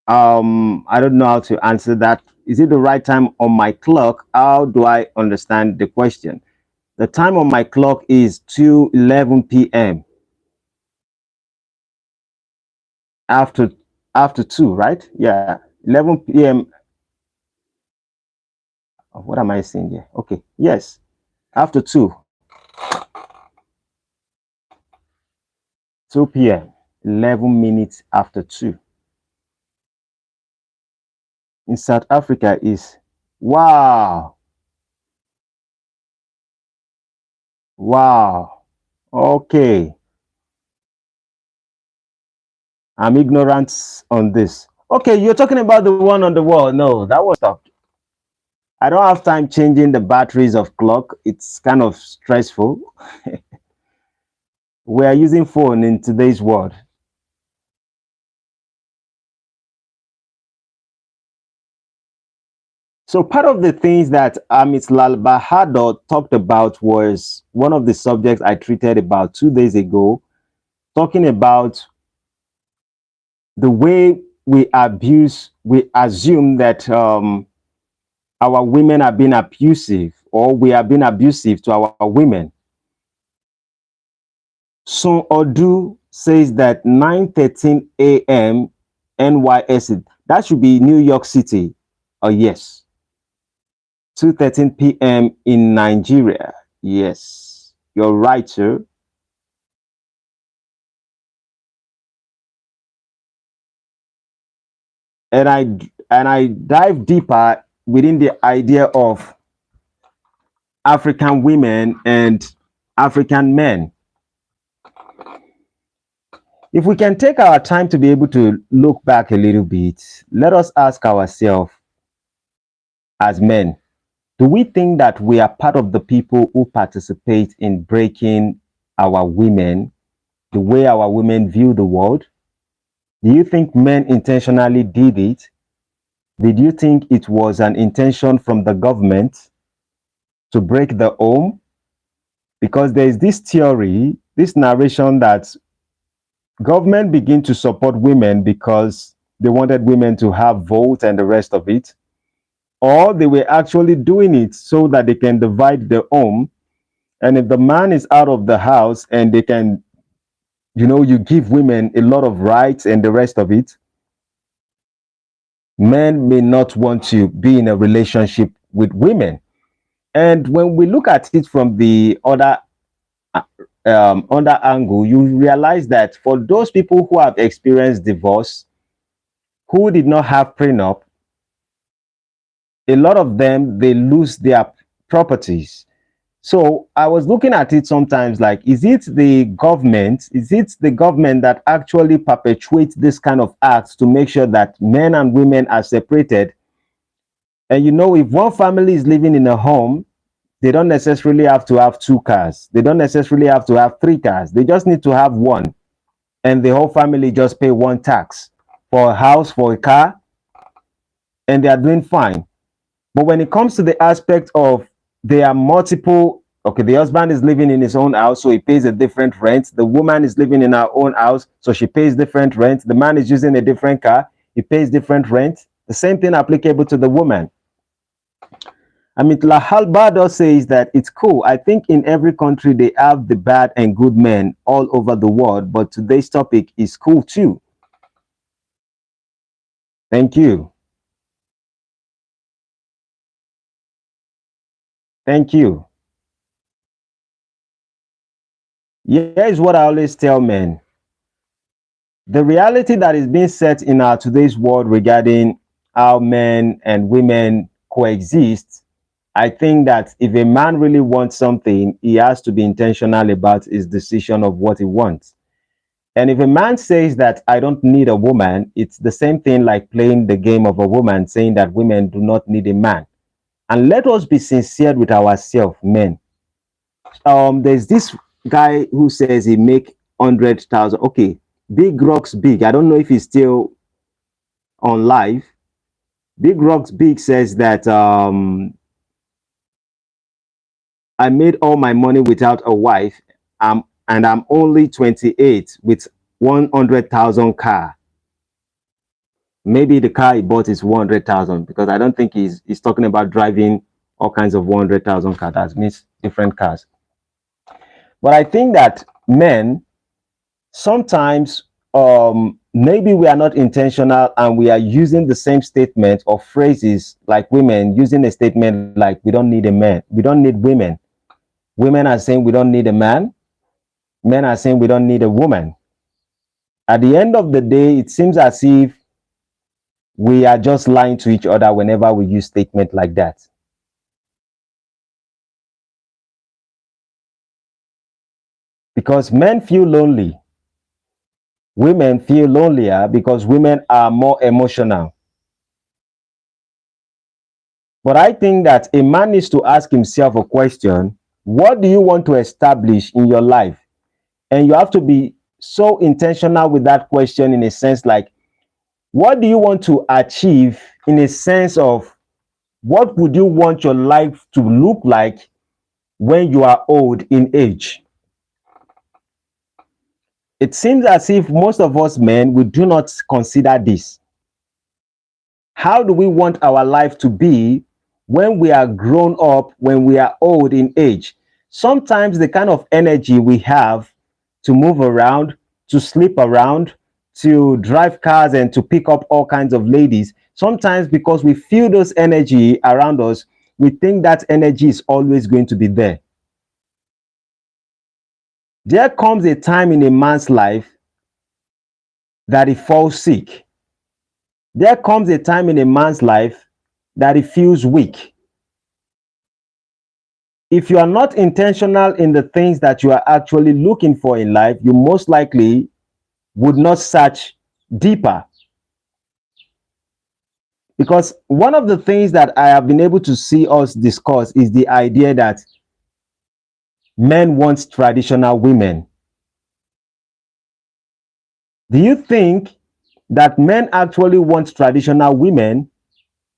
I don't know how to answer that. Is it the right time on my clock? How do I understand the question? The time on my clock is 2:11 p.m. after after 2, right? Yeah. 11 p.m. What am I saying here? Okay. Yes. After 2. 2 p.m. 11 minutes after 2. In South Africa is wow. Wow. Okay. I'm ignorant on this. Okay, you're talking about the one on the wall. No, that was stopped. I don't have time changing the batteries of clock. It's kind of stressful. We are using phone in today's world. So part of the things that Amit Lal Bahadur talked about was one of the subjects I treated about 2 days ago, talking about the way we assume that our women are being abusive, or we are being abusive to our women. Sun Odu says that 9:13 a.m. NYS, that should be New York City. Oh, yes. 2:13 p.m. in Nigeria. Yes, you're right, sir. And I dive deeper within the idea of African women and African men. If we can take our time to be able to look back a little bit, let us ask ourselves as men, do we think that we are part of the people who participate in breaking our women, the way our women view the world? Do you think men intentionally did it? Did you think it was an intention from the government to break the home? Because there is this theory, this narration that government begin to support women because they wanted women to have votes and the rest of it, or they were actually doing it so that they can divide the home. And if the man is out of the house and they can, you give women a lot of rights and the rest of it, men may not want to be in a relationship with women. And when we look at it from the other angle, you realize that for those people who have experienced divorce, who did not have prenup, a lot of them, they lose their properties. So I was looking at it sometimes like, is it the government? Is it the government that actually perpetuates this kind of acts to make sure that men and women are separated? And if one family is living in a home, they don't necessarily have to have two cars. They don't necessarily have to have three cars. They just need to have one. And the whole family just pay one tax for a house, for a car, and they are doing fine. But when it comes to the aspect of there are multiple, okay, the husband is living in his own house, so he pays a different rent. The woman is living in her own house, so she pays different rent. The man is using a different car, he pays different rent. The same thing applicable to the woman. I mean, Lahal Bado says that it's cool. I think in every country they have the bad and good men all over the world, but today's topic is cool too. Thank you. Thank you. Here's what I always tell men. The reality that is being set in our today's world regarding how men and women coexist, I think that if a man really wants something, he has to be intentional about his decision of what he wants. And if a man says that I don't need a woman, it's the same thing like playing the game of a woman, saying that women do not need a man. And let us be sincere with ourselves, men. There's this guy who says he make 100,000. Okay, Big Rocks Big. I don't know if he's still on live. Big Rocks Big says that I made all my money without a wife, and I'm only 28 with 100,000 car. Maybe the car he bought is 100,000, because I don't think he's talking about driving all kinds of 100,000 cars. That means different cars. But I think that men sometimes maybe we are not intentional and we are using the same statement or phrases like women using a statement like we don't need a man, we don't need women. Women are saying we don't need a man. Men are saying we don't need a woman. At the end of the day, it seems as if we are just lying to each other whenever we use statements like that. Because men feel lonely. Women feel lonelier because women are more emotional. But I think that a man needs to ask himself a question: what do you want to establish in your life? And you have to be so intentional with that question, in a sense like, what do you want to achieve, in a sense of what would you want your life to look like when you are old in age? It seems as if most of us men, we do not consider this. How do we want our life to be when we are grown up, when we are old in age? Sometimes the kind of energy we have to move around, to sleep around, to drive cars and to pick up all kinds of ladies, sometimes because we feel those energy around us, we think that energy is always going to be there. There comes a time in a man's life that he falls sick. There comes a time in a man's life that he feels weak. if you are not intentional in the things that you are actually looking for in life, you most likely would not search deeper. Because one of the things that I have been able to see us discuss is the idea that men want traditional women. Do you think that men actually want traditional women,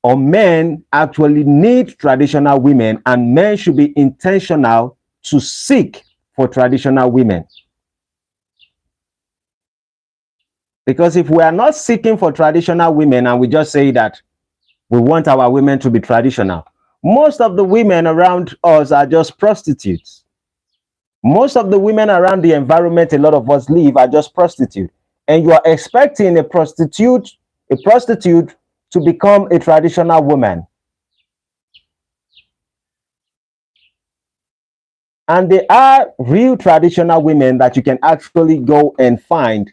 or men actually need traditional women and men should be intentional to seek for traditional women? Because if we are not seeking for traditional women and we just say that we want our women to be traditional, most of the women around us are just prostitutes. Most of the women around the environment a lot of us live are just prostitutes. And you are expecting a prostitute to become a traditional woman. And there are real traditional women that you can actually go and find.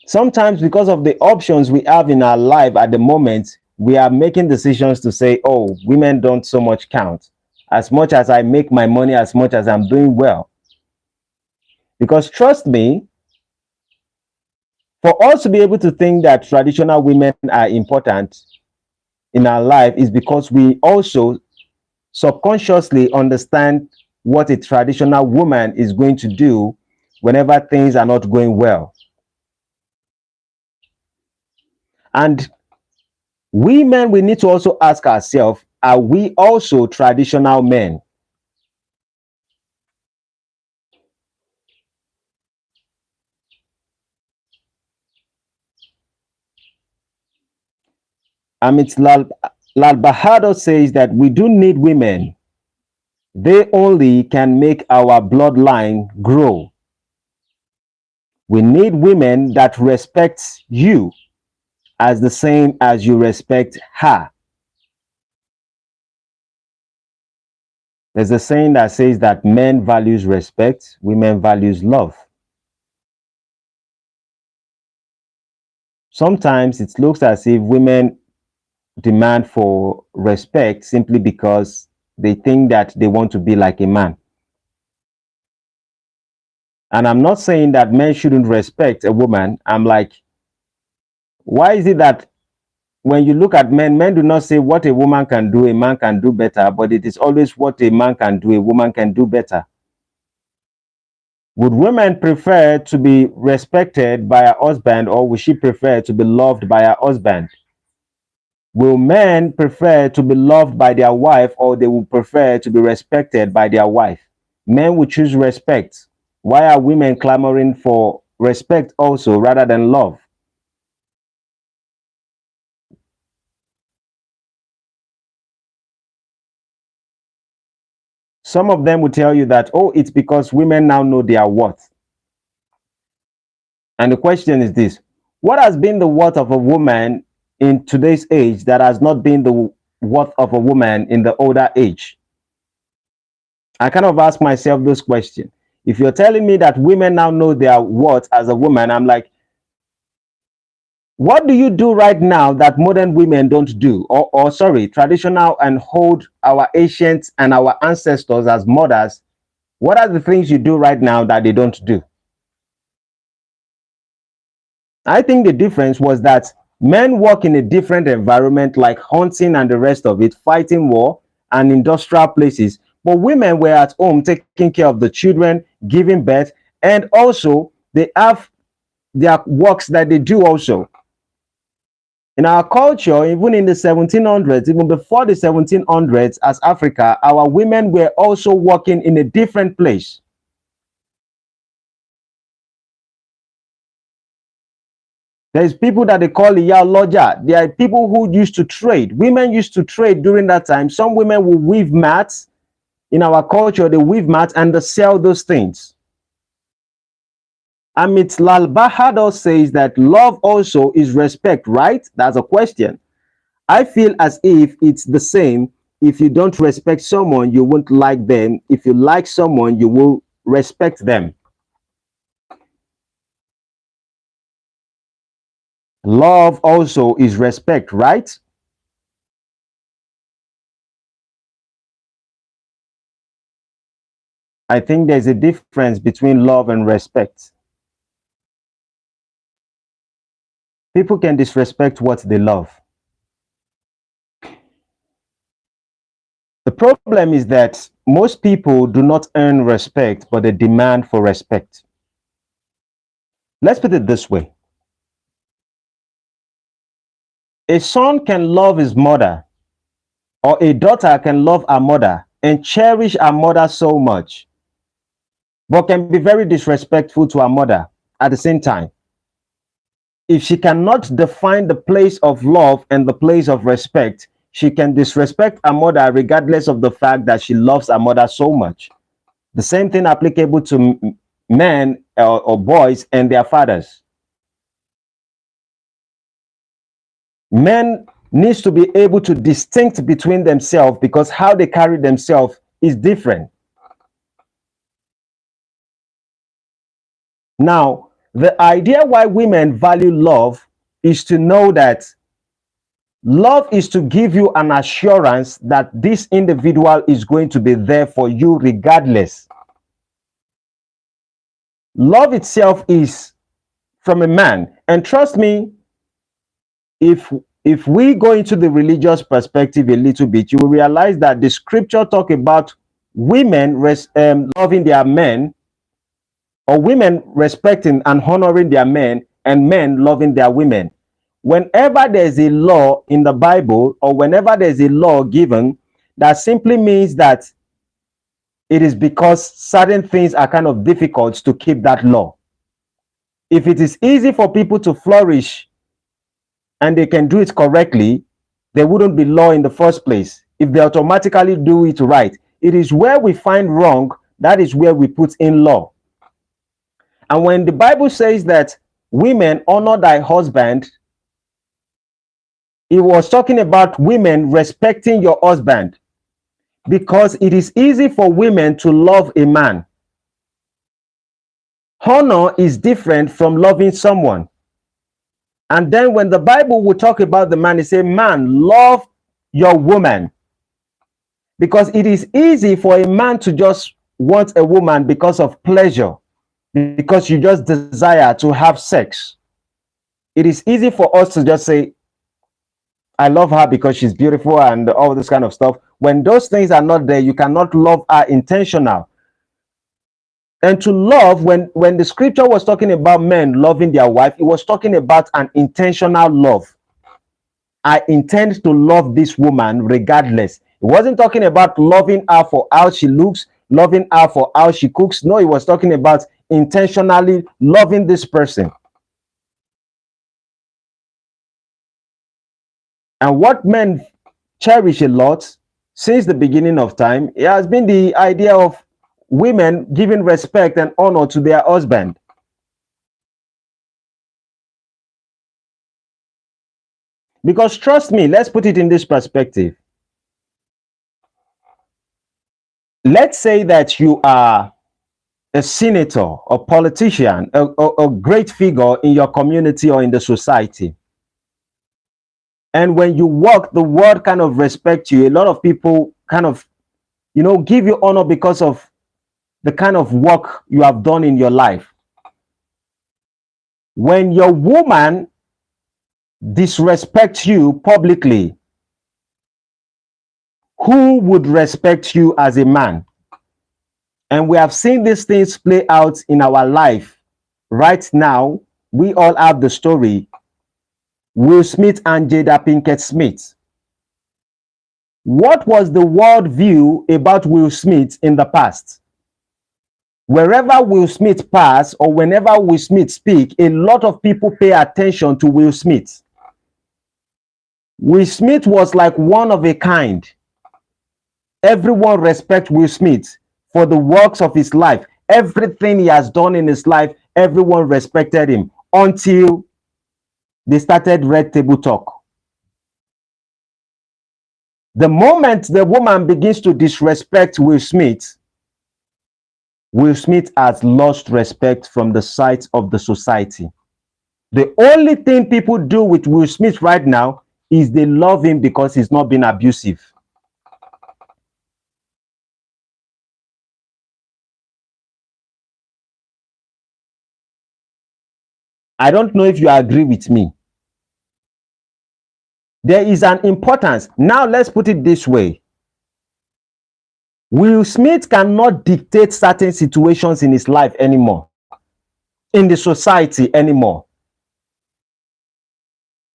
Sometimes, because of the options we have in our life at the moment, we are making decisions to say, oh, women don't so much count. As much as I make my money, as much as I'm doing well. Because trust me, for us to be able to think that traditional women are important in our life is because we also subconsciously understand what a traditional woman is going to do whenever things are not going well. And we men, we need to also ask ourselves, are we also traditional men? Amit Lal Bahadur says that we do need women. They only can make our bloodline grow. We need women that respect you as the same as you respect her. There's a saying that says that men values respect, women values love. Sometimes it looks as if women demand for respect simply because they think that they want to be like a man. And I'm not saying that men shouldn't respect a woman. I'm like, why is it that when you look at men, men do not say what a woman can do, a man can do better, but it is always what a man can do, a woman can do better. Would women prefer to be respected by her husband, or would she prefer to be loved by her husband? Will men prefer to be loved by their wife, or they will prefer to be respected by their wife? Men will choose respect. Why are women clamoring for respect also rather than love? Some of them will tell you that, oh, it's because women now know their worth. And the question is this: what has been the worth of a woman in today's age that has not been the worth of a woman in the older age? I kind of ask myself this question. If you're telling me that women now know their worth as a woman, I'm like, what do you do right now that modern women don't do? Or sorry, traditional and hold our ancients and our ancestors as mothers. What are the things you do right now that they don't do? I think the difference was that men work in a different environment, like hunting and the rest of it, fighting war and industrial places. But women were at home taking care of the children, giving birth, and also they have their works that they do also. In our culture, even in the 1700s, even before the 1700s, as Africa, our women were also working in a different place. There's people that they call Iya Loja. There are people who used to trade. Women used to trade during that time. Some women will weave mats. In our culture, they weave mats and they sell those things. Amit Lal Bahadur says that love also is respect, right? That's a question. I feel as if it's the same. If you don't respect someone, you won't like them. If you like someone, you will respect them. Love also is respect, right? I think there's a difference between love and respect. People can disrespect what they love. The problem is that most people do not earn respect, but they demand for respect. Let's put it this way. A son can love his mother, or a daughter can love her mother and cherish her mother so much, but can be very disrespectful to her mother at the same time. If she cannot define the place of love and the place of respect, she can disrespect her mother regardless of the fact that she loves her mother so much. The same thing applicable to men or boys and their fathers. Men needs to be able to distinct between themselves because how they carry themselves is different. Now, the idea why women value love is to know that love is to give you an assurance that this individual is going to be there for you regardless. Love itself is from a man. And trust me, if we go into the religious perspective a little bit, you will realize that the scripture talk about women loving their men, or women respecting and honoring their men, and men loving their women. Whenever there's a law in the Bible, or whenever there's a law given, that simply means that it is because certain things are kind of difficult to keep that law. If it is easy for people to flourish and they can do it correctly, there wouldn't be law in the first place. If they automatically do it right, it is where we find wrong, that is where we put in law. And when the Bible says that women honor thy husband, it was talking about women respecting your husband, because it is easy for women to love a man. Honor is different from loving someone. And then when the Bible will talk about the man, it say, man, love your woman. Because it is easy for a man to just want a woman because of pleasure, because you just desire to have sex. It is easy for us to just say, I love her because she's beautiful and all this kind of stuff. When those things are not there, you cannot love her intentional. And to love, when the scripture was talking about men loving their wife, it was talking about an intentional love. I intend to love this woman regardless. It wasn't talking about loving her for how she looks, loving her for how she cooks. No, it was talking about intentionally loving this person. And what men cherish a lot since the beginning of time, it has been the idea of women giving respect and honor to their husband. Because trust me, let's put it in this perspective. Let's say that you are a senator, a politician, a great figure in your community or in the society. And when you walk, the world kind of respects you. A lot of people kind of, give you honor because of the kind of work you have done in your life. When your woman disrespects you publicly, who would respect you as a man? And we have seen these things play out in our life. Right now, we all have the story. Will Smith and Jada Pinkett Smith. What was the world view about Will Smith in the past? Wherever Will Smith pass or whenever Will Smith speak, a lot of people pay attention to Will Smith. Will Smith was like one of a kind. Everyone respects Will Smith for the works of his life. Everything he has done in his life, everyone respected him until they started Red Table Talk. The moment the woman begins to disrespect Will Smith has lost respect from the sight of the society. The only thing people do with Will Smith right now is they love him because he's not being abusive. I don't know if you agree with me. There is an importance. Now, let's put it this way. Will Smith cannot dictate certain situations in his life anymore, in the society anymore.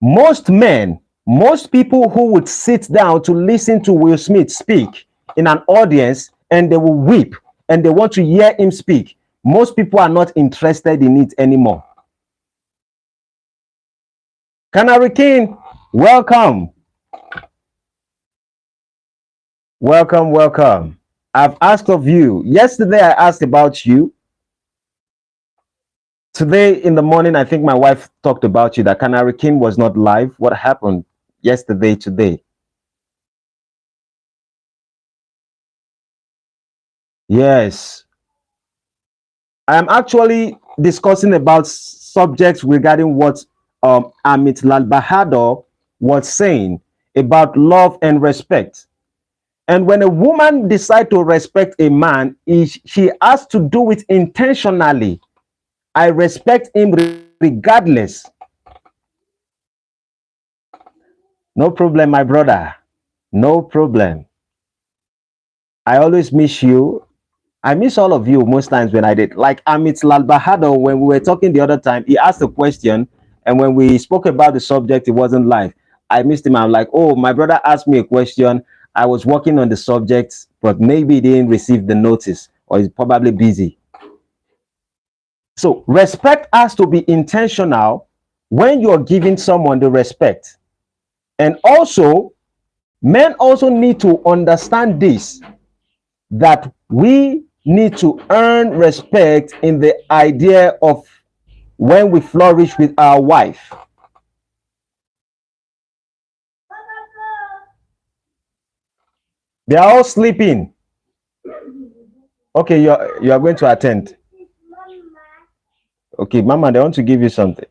Most men, most people who would sit down to listen to Will Smith speak in an audience and they will weep and they want to hear him speak, most people are not interested in it anymore. Canary King, welcome. Welcome, welcome. I've asked of you. Yesterday, I asked about you. Today in the morning, I think my wife talked about you, that Canary King was not live. What happened yesterday, today? Yes. I'm actually discussing about subjects regarding what Amit Lal Bahadur was saying about love and respect. And when a woman decides to respect a man, she has to do it intentionally. I respect him regardless. No problem, my brother. No problem. I always miss you. I miss all of you most times when I did. Like Amit Lal Bahadur, when we were talking the other time, he asked a question, and when we spoke about the subject, it wasn't live. I missed him. I'm like, oh, my brother asked me a question. I was working on the subject, but maybe he didn't receive the notice, or he's probably busy. So respect has to be intentional when you're giving someone the respect. And also, men also need to understand this, that we need to earn respect in the idea of when we flourish with our wife. They are all sleeping. Okay, you are going to attend. Okay, Mama, they want to give you something.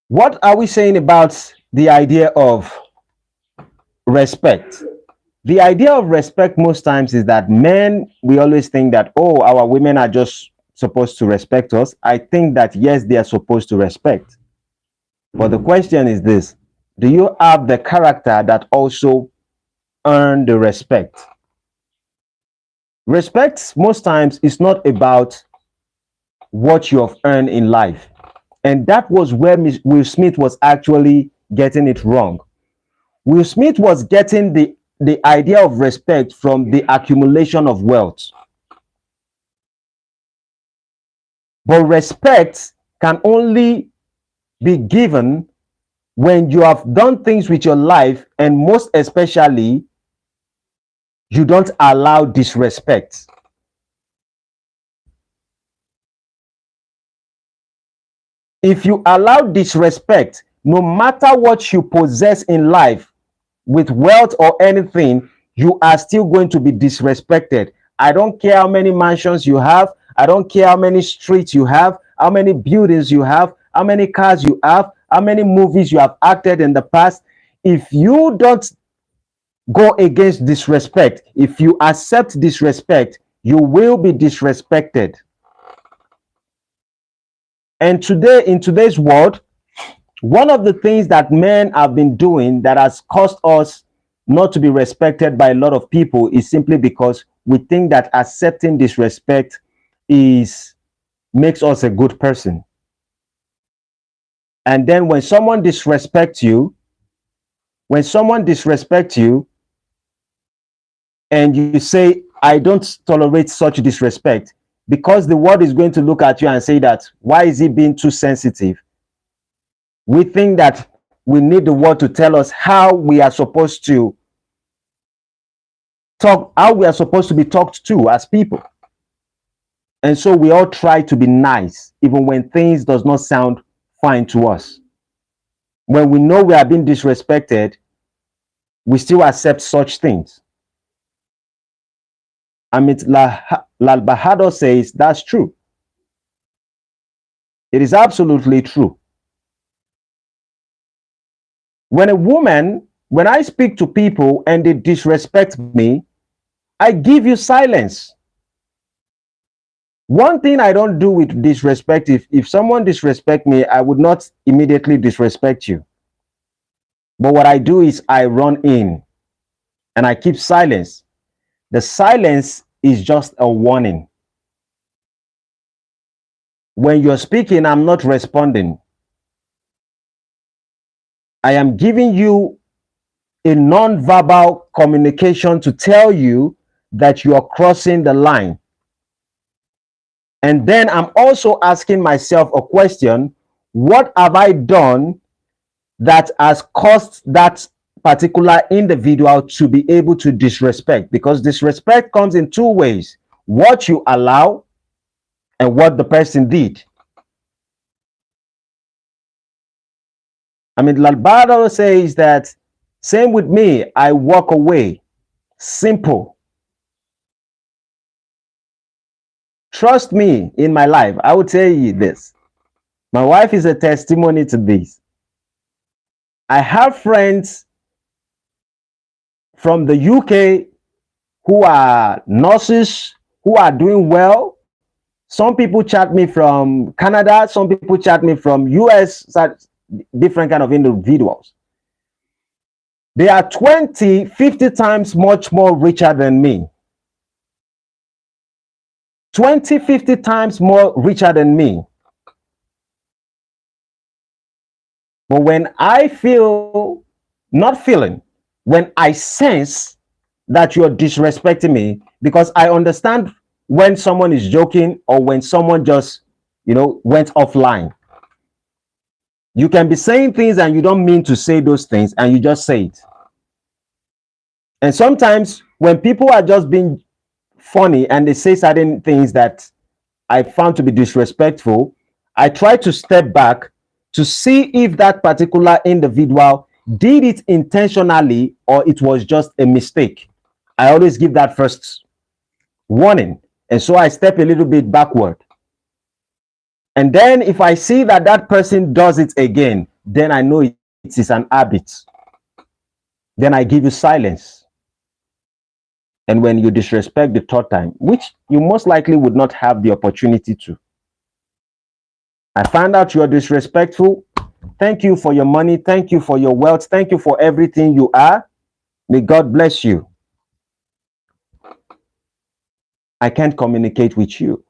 What are we saying about the idea of respect? The idea of respect most times is that men, we always think that, oh, our women are just supposed to respect us. I think that, yes, they are supposed to respect. But the question is this: do you have the character that also earn the respect? Respect most times is not about what you have earned in life. And that was where Will Smith was actually getting it wrong. Will Smith was getting the idea of respect from the accumulation of wealth. But respect can only be given when you have done things with your life, and most especially, you don't allow disrespect. If you allow disrespect, no matter what you possess in life, with wealth or anything, you are still going to be disrespected. I don't care how many mansions you have. I don't care how many streets you have, how many buildings you have, how many cars you have, how many movies you have acted in the past. If you don't go against disrespect, if you accept disrespect, you will be disrespected. And today, in today's world, one of the things that men have been doing that has caused us not to be respected by a lot of people is simply because we think that accepting disrespect makes us a good person. And then when someone disrespects you, and you say, I don't tolerate such disrespect, because the world is going to look at you and say that, why is he being too sensitive? We think that we need the world to tell us how we are supposed to talk, how we are supposed to be talked to as people. And so we all try to be nice, even when things does not sound fine to us. When we know we are being disrespected, we still accept such things. Amit Lal Bahadur says that's true. It is absolutely true. When I speak to people and they disrespect me, I give you silence. One thing I don't do with disrespect, if someone disrespect me, I would not immediately disrespect you. But what I do is I run in and I keep silence. The silence is just a warning. When you're speaking, I'm not responding. I am giving you a non-verbal communication to tell you that you are crossing the line. And then I'm also asking myself a question: what have I done that has caused that particular individual to be able to disrespect? Because disrespect comes in two ways: what you allow and what the person did. I mean, Lalbado says that, same with me, I walk away. Simple. Trust me, in my life, I will tell you this. My wife is a testimony to this. I have friends from the UK who are nurses, who are doing well. Some people chat me from Canada, some people chat me from US, different kind of individuals. They are 20, 50 times much more richer than me. 20, 50 times more richer than me. But when I feel, not feeling, when I sense that you're disrespecting me, because I understand when someone is joking or when someone just, went offline. You can be saying things and you don't mean to say those things and you just say it. And sometimes when people are just being funny and they say certain things that I found to be disrespectful, I try to step back to see if that particular individual did it intentionally or it was just a mistake. I always give that first warning. And so I step a little bit backward. And then if I see that that person does it again, then I know it is an habit. Then I give you silence. And when you disrespect the third time, which you most likely would not have the opportunity to, I found out you're disrespectful. Thank you for your money. Thank you for your wealth. Thank you for everything you are. May God bless you. I can't communicate with you.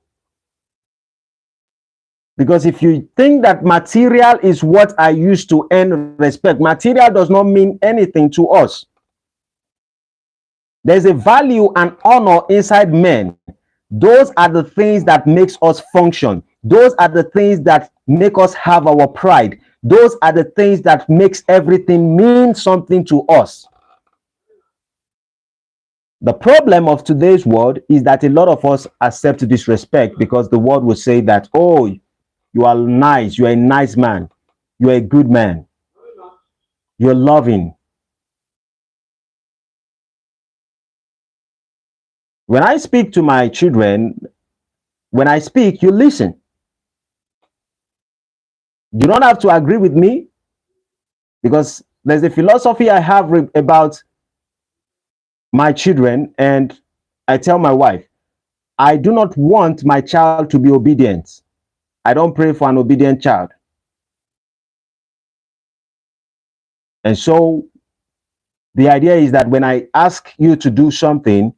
Because if you think that material is what I use to earn respect, material does not mean anything to us. There's a value and honor inside men. Those are the things that makes us function. Those are the things that make us have our pride. Those are the things that makes everything mean something to us. The problem of today's world is that a lot of us accept disrespect because the world will say that, oh, you are nice, you're a nice man, you're a good man, you're loving. When I speak to my children, when I speak, you listen. You don't have to agree with me, because there's a philosophy I have about my children, and I tell my wife, I do not want my child to be obedient. I don't pray for an obedient child. And so the idea is that when I ask you to do something,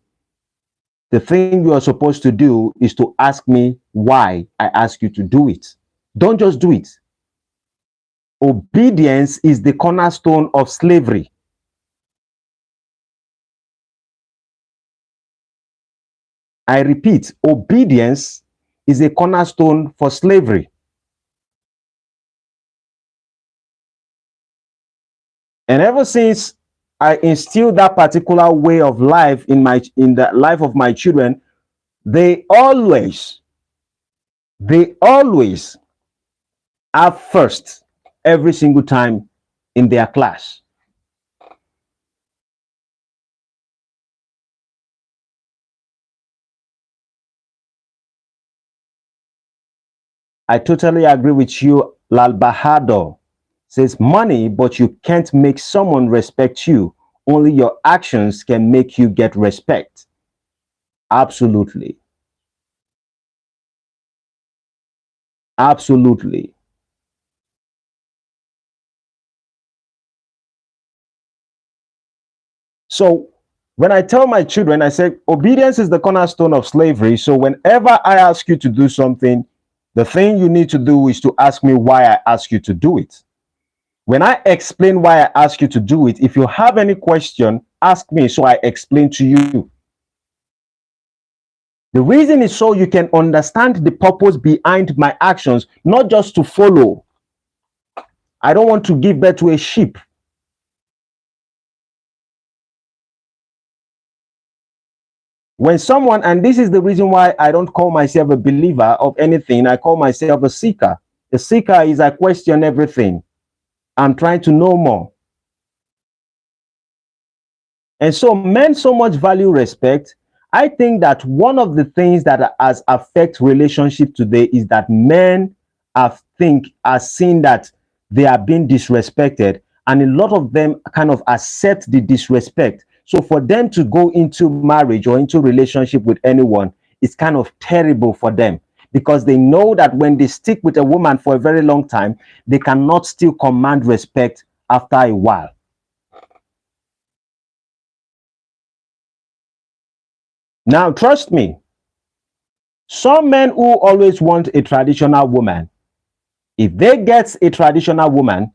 the thing you are supposed to do is to ask me why I ask you to do it. Don't just do it. Obedience is the cornerstone of slavery. I repeat, obedience is a cornerstone for slavery. And ever since I instilled that particular way of life in the life of my children, they always have first every single time in their class. I totally agree with you. Lal Bahadur says, money, but you can't make someone respect you. Only your actions can make you get respect. Absolutely. Absolutely. So when I tell my children, I say, obedience is the cornerstone of slavery. So whenever I ask you to do something, the thing you need to do is to ask me why I ask you to do it. When I explain why I ask you to do it, if you have any question, ask me so I explain to you. The reason is so you can understand the purpose behind my actions, not just to follow. I don't want to give birth to a sheep. When someone, and this is the reason why I don't call myself a believer of anything, I call myself a seeker. A seeker is I question everything. I'm trying to know more. And so men so much value respect. I think that one of the things that has affect relationship today is that men are seeing that they are being disrespected, and a lot of them kind of accept the disrespect. So for them to go into marriage or into relationship with anyone, it's kind of terrible for them because they know that when they stick with a woman for a very long time, they cannot still command respect after a while. Now, trust me, some men who always want a traditional woman, if they get a traditional woman,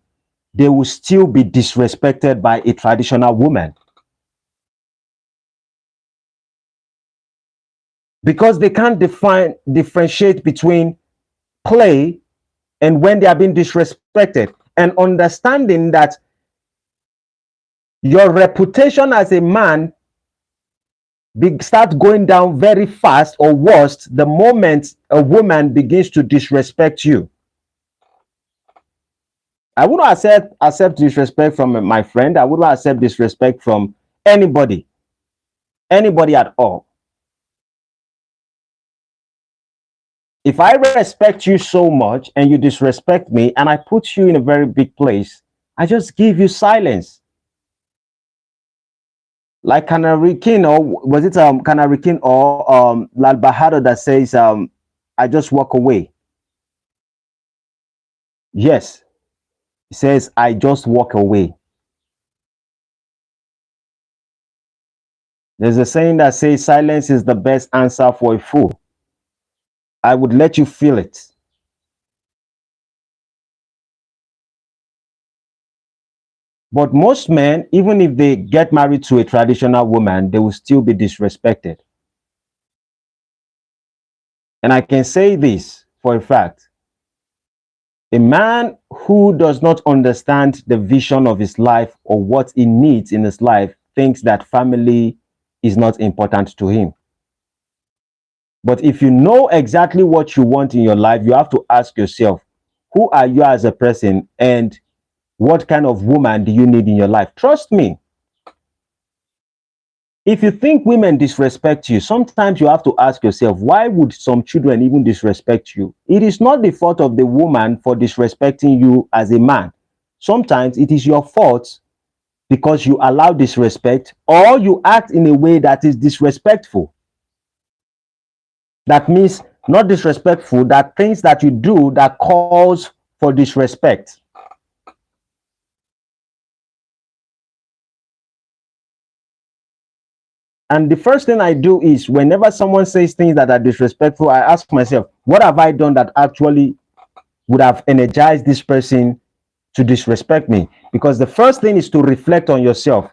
they will still be disrespected by a traditional woman because they can't differentiate between play and when they are being disrespected, and understanding that your reputation as a man start going down very fast or worse the moment a woman begins to disrespect you. I wouldn't accept disrespect from my friend. I wouldn't accept disrespect from anybody, anybody at all. If I respect you so much and you disrespect me and I put you in a very big place, I just give you silence. Like Canary King, or was it Canary King or Lal Bahadur that says, I just walk away. Yes, he says, I just walk away. There's a saying that says silence is the best answer for a fool. I would let you feel it. But most men, even if they get married to a traditional woman, they will still be disrespected. And I can say this for a fact. A man who does not understand the vision of his life or what he needs in his life thinks that family is not important to him. But if you know exactly what you want in your life, you have to ask yourself, who are you as a person and what kind of woman do you need in your life? Trust me, if you think women disrespect you, sometimes you have to ask yourself, why would some children even disrespect you? It is not the fault of the woman for disrespecting you as a man. Sometimes it is your fault because you allow disrespect or you act in a way that is disrespectful. That means not disrespectful, that things that you do that calls for disrespect. And the first thing I do is whenever someone says things that are disrespectful, I ask myself, what have I done that actually would have energized this person to disrespect me? Because the first thing is to reflect on yourself.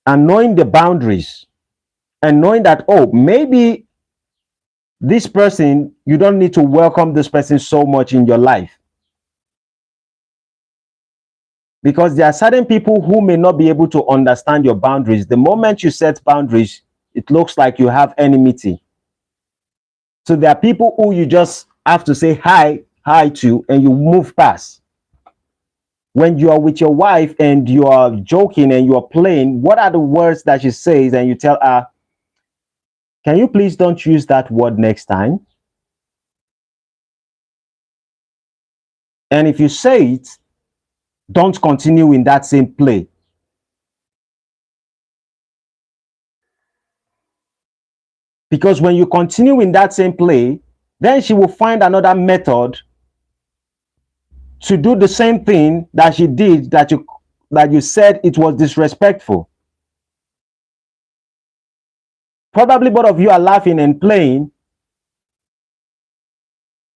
And knowing the boundaries and knowing that, oh, maybe this person, you don't need to welcome this person so much in your life. Because there are certain people who may not be able to understand your boundaries. The moment you set boundaries, it looks like you have enmity. So there are people who you just have to say hi to, and you move past. When you are with your wife and you are joking and you are playing, what are the words that she says? And you tell her, can you please don't use that word next time? And if you say it, don't continue in that same play. Because when you continue in that same play, then she will find another method to do the same thing that she did, that you said it was disrespectful. Probably both of you are laughing and playing,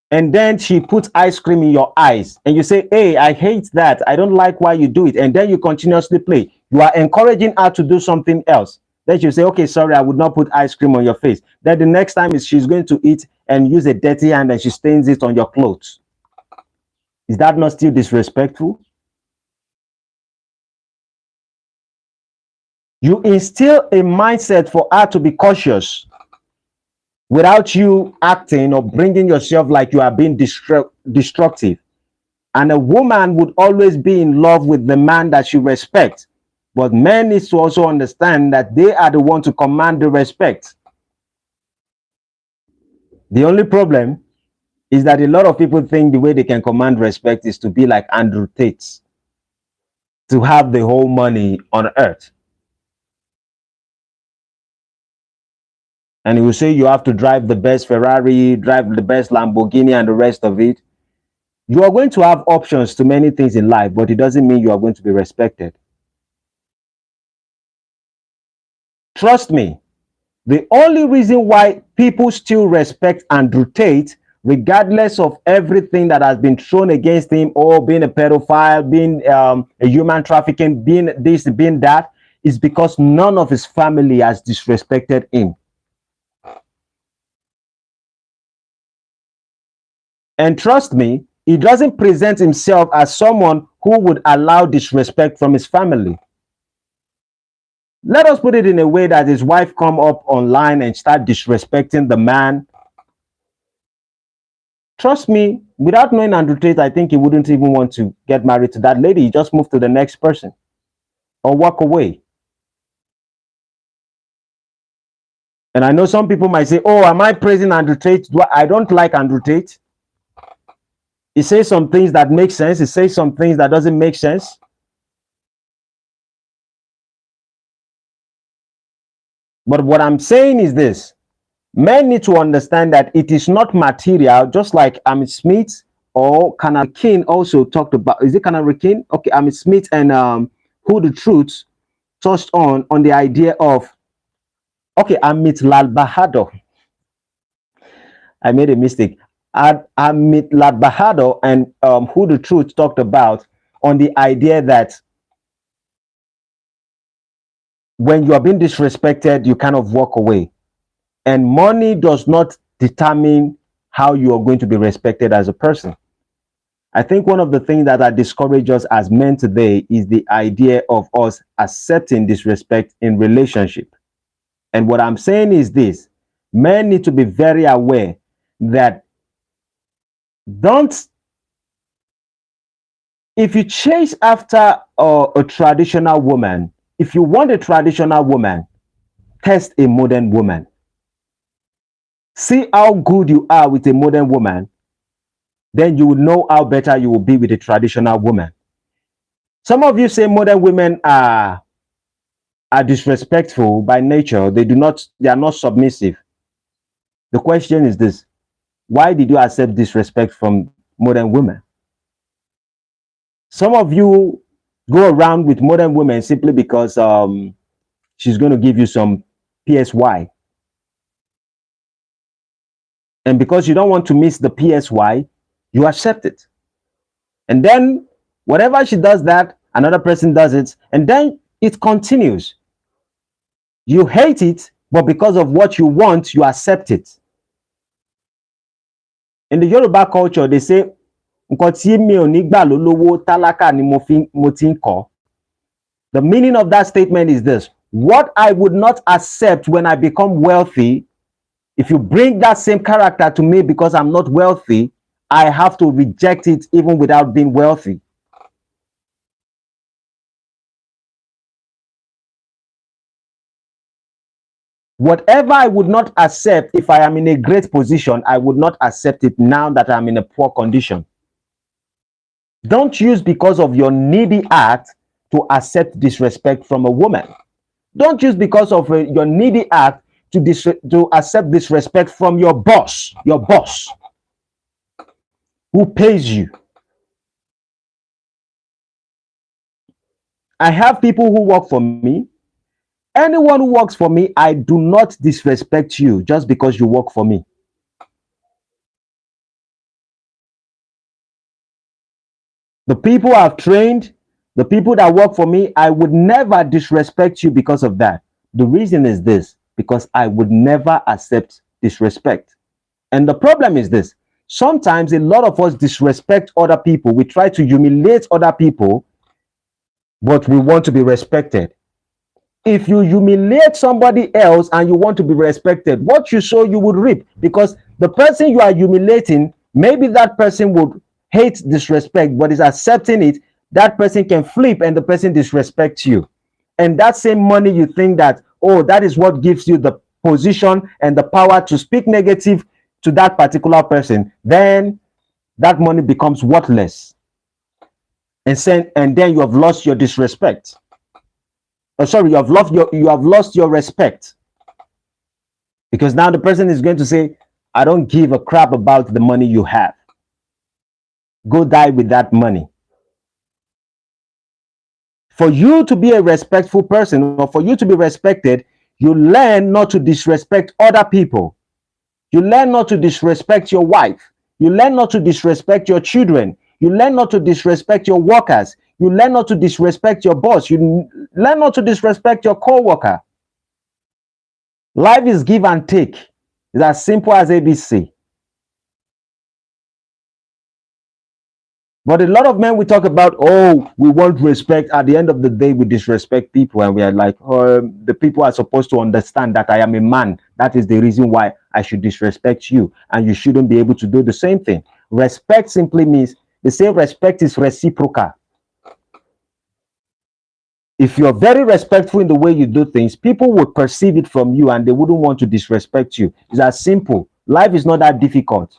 and then she puts ice cream in your eyes and you say, hey, I hate that, I don't like why you do it, and then you continuously play. You are encouraging her to do something else. Then she'll say, okay, sorry, I would not put ice cream on your face. Then the next time is she's going to eat and use a dirty hand and she stains it on your clothes. Is that not still disrespectful? You instill a mindset for her to be cautious without you acting or bringing yourself like you are being destructive. And a woman would always be in love with the man that she respects. But men need to also understand that they are the one to command the respect. The only problem is that a lot of people think the way they can command respect is to be like Andrew Tate, to have the whole money on earth. And he will say you have to drive the best Ferrari, drive the best Lamborghini, and the rest of it. You are going to have options to many things in life, but it doesn't mean you are going to be respected. Trust me, the only reason why people still respect Andrew Tate, regardless of everything that has been thrown against him, or being a pedophile, being a human trafficking, being this, being that, is because none of his family has disrespected him. And trust me, he doesn't present himself as someone who would allow disrespect from his family. Let us put it in a way that his wife come up online and start disrespecting the man. Trust me, without knowing Andrew Tate, I think he wouldn't even want to get married to that lady. He just move to the next person or walk away. And I know some people might say, oh, am I praising Andrew Tate? I don't like Andrew Tate. He says some things that make sense. He says some things that doesn't make sense. But what I'm saying is this: men need to understand that it is not material, just like Amit Smith or Kanal King also talked about. Is it Kanal King? Okay, Amit Smith and Who the Truth touched on the idea of, okay, Amit Lal Bahadur. I made a mistake. Amit Lal Bahadur and Who the Truth talked about on the idea that when you are being disrespected, you kind of walk away. And money does not determine how you are going to be respected as a person. I think one of the things that discourage us as men today is the idea of us accepting disrespect in relationship. And what I'm saying is this: men need to be very aware that if you chase after a traditional woman, if you want a traditional woman, test a modern woman. See how good you are with a modern woman, then you will know how better you will be with a traditional woman. Some of you say modern women are disrespectful by nature. They are not submissive. The question is this: why did you accept disrespect from modern women? Some of you go around with modern women simply because she's going to give you some PSY. And because you don't want to miss the PSY, you accept it. And then whatever she does that, another person does it, and then it continues. You hate it, but because of what you want, you accept it. In the Yoruba culture, they say, the meaning of that statement is this: what I would not accept when I become wealthy, if you bring that same character to me because I'm not wealthy, I have to reject it even without being wealthy. Whatever I would not accept if I am in a great position, I would not accept it now that I'm in a poor condition. Don't use because of your needy act to accept disrespect from a woman. Don't use because of your needy act to accept disrespect from your boss who pays you. I have people who work for me. Anyone who works for me, I do not disrespect you just because you work for me. The people I've trained, the people that work for me, I would never disrespect you because of that. The reason is this, because I would never accept disrespect. And the problem is this: sometimes a lot of us disrespect other people. We try to humiliate other people, but we want to be respected. If you humiliate somebody else and you want to be respected, what you sow, you would reap. Because the person you are humiliating, maybe that person would hate disrespect, but is accepting it. That person can flip and the person disrespects you. And that same money, you think that, oh, that is what gives you the position and the power to speak negative to that particular person, then that money becomes worthless. And then you have lost your disrespect. Oh, sorry, you have lost your respect. Because now the person is going to say, I don't give a crap about the money you have. Go die with that money. For you to be a respectful person, or for you to be respected, you learn not to disrespect other people. You learn not to disrespect your wife. You learn not to disrespect your children. You learn not to disrespect your workers. You learn not to disrespect your boss. You learn not to disrespect your co-worker. Life is give and take. It's as simple as ABC. But a lot of men, we talk about, oh, we want respect. At the end of the day, we disrespect people, and we are like, oh, the people are supposed to understand that I am a man. That is the reason why I should disrespect you, and you shouldn't be able to do the same thing. Respect simply means, the same respect is reciprocal. If you're very respectful in the way you do things, people would perceive it from you and they wouldn't want to disrespect you. It's as simple. Life is not that difficult.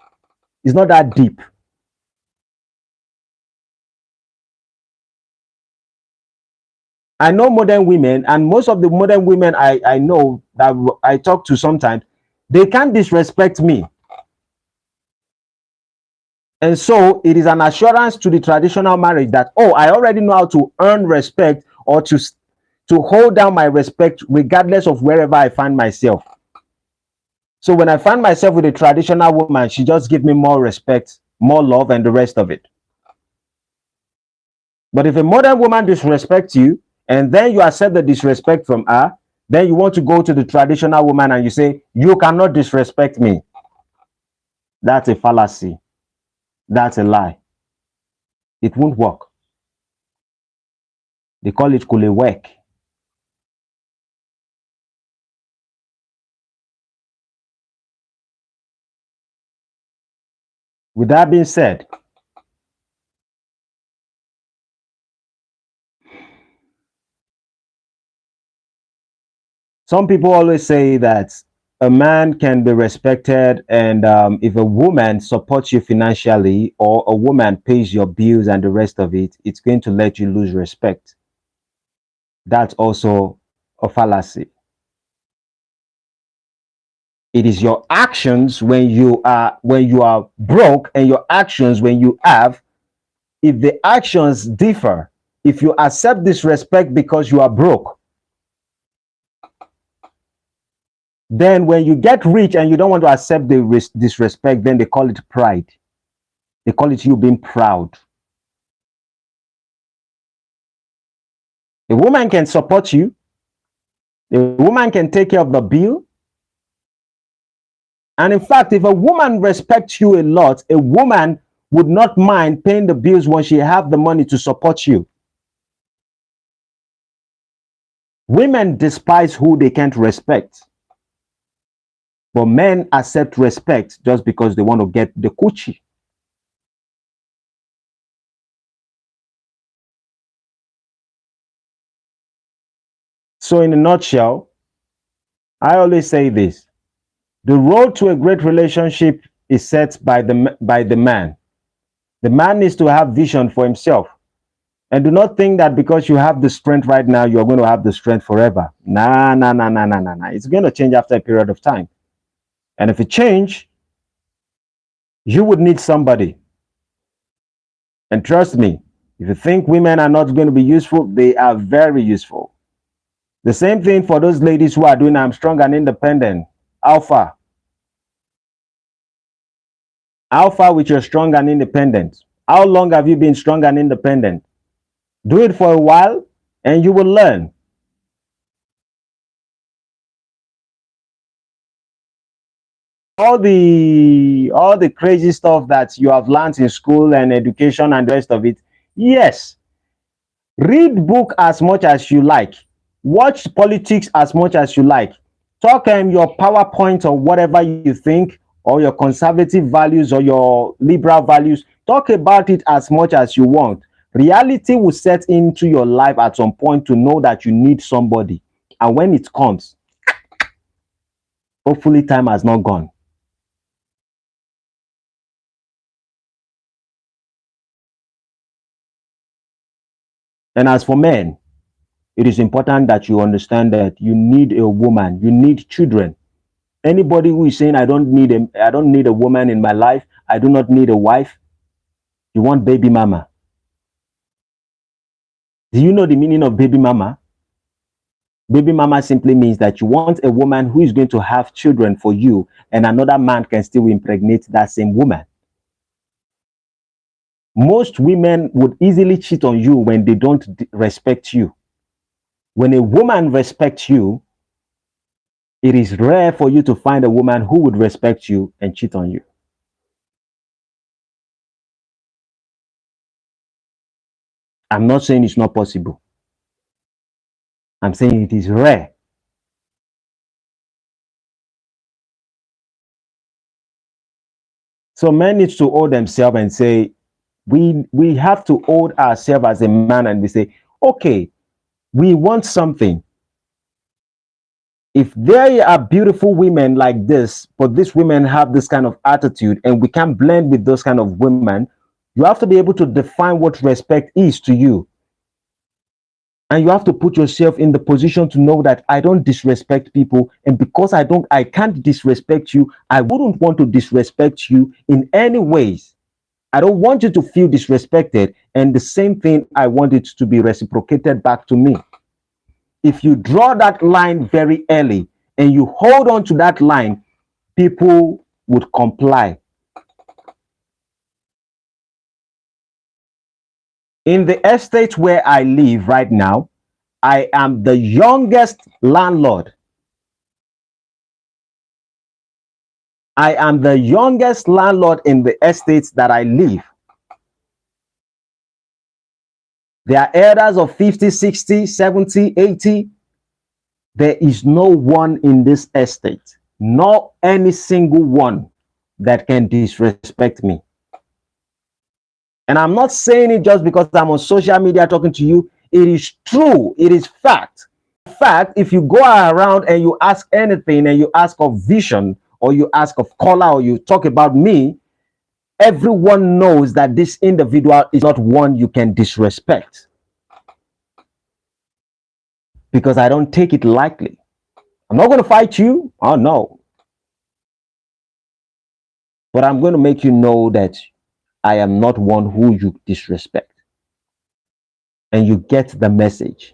It's not that deep. I know modern women, and most of the modern women I know that I talk to sometimes, they can't disrespect me. And so it is an assurance to the traditional marriage that, oh, I already know how to earn respect, or to hold down my respect regardless of wherever I find myself. So when I find myself with a traditional woman, she just gives me more respect, more love, and the rest of it. But if a modern woman disrespects you, and then you accept the disrespect from her, then you want to go to the traditional woman and you say, you cannot disrespect me. That's a fallacy. That's a lie. It won't work. They call it kulewek. With that being said, some people always say that a man can be respected, and if a woman supports you financially, or a woman pays your bills and the rest of it, it's going to let you lose respect. That's also a fallacy. It is your actions when you are broke, and your actions when you have. If the actions differ, if you accept disrespect because you are broke, then when you get rich and you don't want to accept the disrespect, then they call it pride. They call it you being proud. A woman can support you. A woman can take care of the bill. And in fact, if a woman respects you a lot, a woman would not mind paying the bills when she have the money to support you. Women despise who they can't respect. But men accept respect just because they want to get the coochie. So in a nutshell, I always say this: the road to a great relationship is set by the man. The man needs to have vision for himself. And do not think that because you have the strength right now, you're going to have the strength forever. Nah, nah, nah, nah, nah, nah, nah. It's going to change after a period of time. And if it change, you would need somebody. And trust me, if you think women are not going to be useful, they are very useful. The same thing for those ladies who are doing I'm strong and independent. Alpha. Alpha with your strong and independent. How long have you been strong and independent? Do it for a while and you will learn. All the crazy stuff that you have learned in school and education and the rest of it, yes, read book as much as you like, watch politics as much as you like, talk your PowerPoint or whatever you think, or your conservative values or your liberal values, talk about it as much as you want. Reality will set into your life at some point to know that you need somebody, and when it comes, hopefully time has not gone. And as for men, it is important that you understand that you need a woman, you need children. Anybody who is saying I don't need a woman in my life, I do not need a wife, you want baby mama. Do you know the meaning of baby mama? Baby mama simply means that you want a woman who is going to have children for you, and another man can still impregnate that same woman. Most women would easily cheat on you when they don't respect you. When a woman respects you, it is rare for you to find a woman who would respect you and cheat on you. I'm not saying it's not possible. I'm saying it is rare. So men need to hold themselves and say, we have to hold ourselves as a man and we say, okay, we want something. If there are beautiful women like this, but these women have this kind of attitude and we can't blend with those kind of women, you have to be able to define what respect is to you. And you have to put yourself in the position to know that I don't disrespect people, and because I can't disrespect you, I wouldn't want to disrespect you in any ways. I don't want you to feel disrespected, and the same thing, I want it to be reciprocated back to me. If you draw that line very early and you hold on to that line, people would comply. In the estate where I live right now, I am the youngest landlord. I am the youngest landlord in the estates that I live. There are elders of 50, 60, 70, 80. There is no one in this estate, not any single one that can disrespect me. And I'm not saying it just because I'm on social media talking to you. It is true. It is fact. In fact, if you go around and you ask anything and you ask of vision or you ask of color or you talk about me, everyone knows that this individual is not one you can disrespect, because I don't take it lightly. I'm not going to fight you. Oh, no. But I'm going to make you know that I am not one who you disrespect. And you get the message.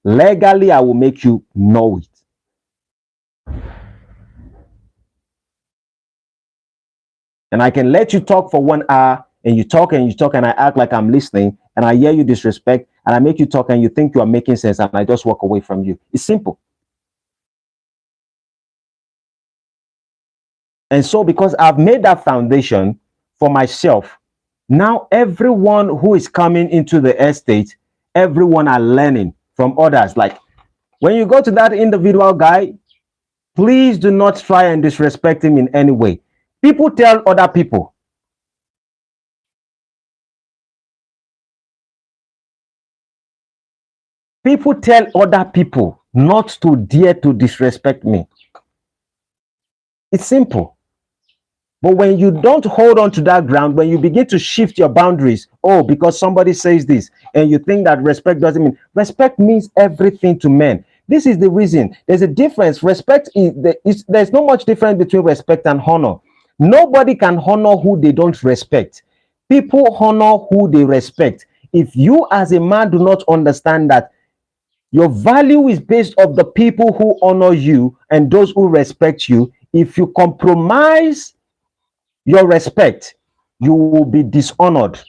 Legally, I will make you know it. And I can let you talk for 1 hour and you talk and you talk and I act like I'm listening and I hear you disrespect and I make you talk and you think you are making sense and I just walk away from you. It's simple. And so because I've made that foundation for myself, now everyone who is coming into the estate, everyone are learning from others. Like when you go to that individual guy, please do not try and disrespect him in any way. People tell other people. People tell other people not to dare to disrespect me. It's simple. But when you don't hold on to that ground, when you begin to shift your boundaries, oh, because somebody says this, and you think that respect doesn't mean respect means everything to men. This is the reason there's a difference. Respect there's not much difference between respect and honor. Nobody can honor who they don't respect. People honor who they respect. If you as a man do not understand that your value is based on the people who honor you and those who respect you, if you compromise your respect, you will be dishonored.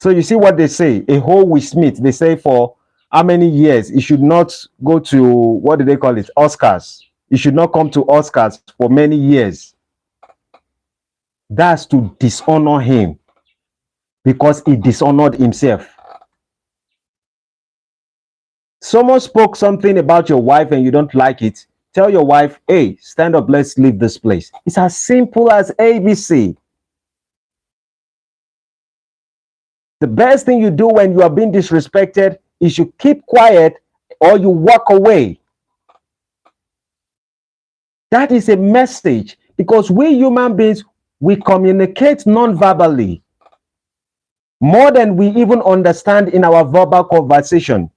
So you see what they say, a hole with Smith, they say for how many years it should not go to, what do they call it, Oscars. It should not come to Oscars for many years. That's to dishonor him because he dishonored himself. Someone spoke something about your wife and you don't like it, tell your wife, hey, stand up, let's leave this place. It's as simple as ABC. The best thing you do when you are being disrespected is you keep quiet or you walk away. That is a message, because we human beings, we communicate non-verbally more than we even understand in our verbal conversation.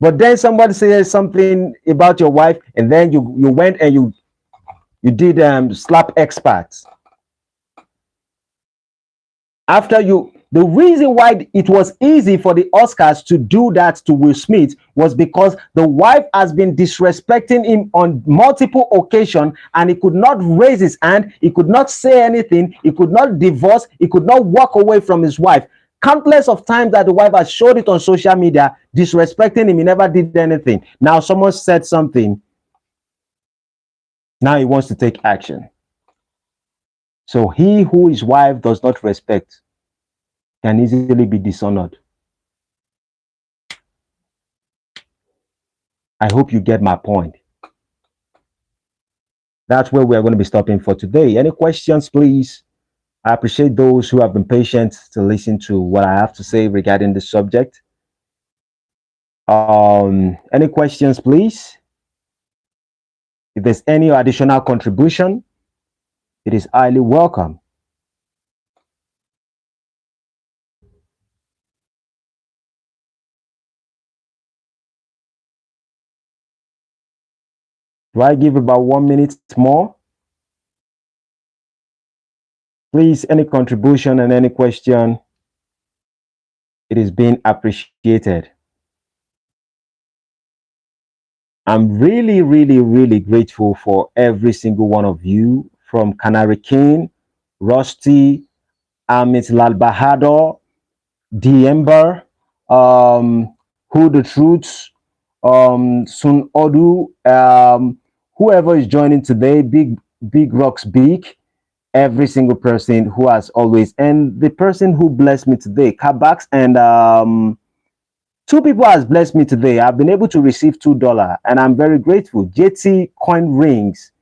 But then somebody says something about your wife, and then you went and you did slap experts. After you, the reason why it was easy for the Oscars to do that to Will Smith was because the wife has been disrespecting him on multiple occasions, and he could not raise his hand, he could not say anything, he could not divorce, he could not walk away from his wife. Countless of times that the wife has showed it on social media, disrespecting him, he never did anything. Now someone said something, now he wants to take action. So he who his wife does not respect can easily be dishonored. I hope you get my point. That's where we're going to be stopping for today. Any questions, please? I appreciate those who have been patient to listen to what I have to say regarding this subject. Any questions, please? If there's any additional contribution, it is highly welcome. Do I give about 1 minute more? Please, any contribution and any question, it is being appreciated. I'm really, really, really grateful for every single one of you, from Canary King, Rusty, Amit Lal Bahadur, Diember, Who the Truth, Sun Odu, whoever is joining today, Big Rocks Big, every single person who has always, and the person who blessed me today, Kabax, and two people has blessed me today. I've been able to receive $2, and I'm very grateful. JT Coin Rings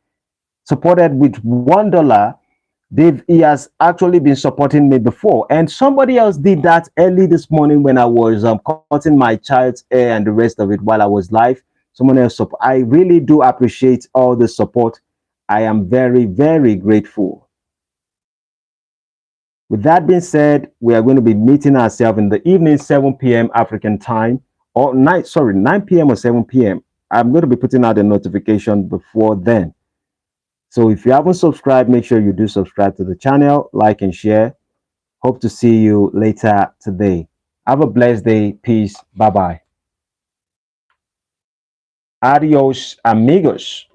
supported with $1. He has actually been supporting me before, and somebody else did that early this morning when I was cutting my child's hair and the rest of it while I was live. Someone else, I really do appreciate all the support. I am very, very grateful. With that being said, we are going to be meeting ourselves in the evening, 7 p.m. African time, or 9 p.m. or 7 p.m. I'm going to be putting out a notification before then. So if you haven't subscribed, make sure you do subscribe to the channel, like and share. Hope to see you later today. Have a blessed day. Peace. Bye-bye. Adios, amigos.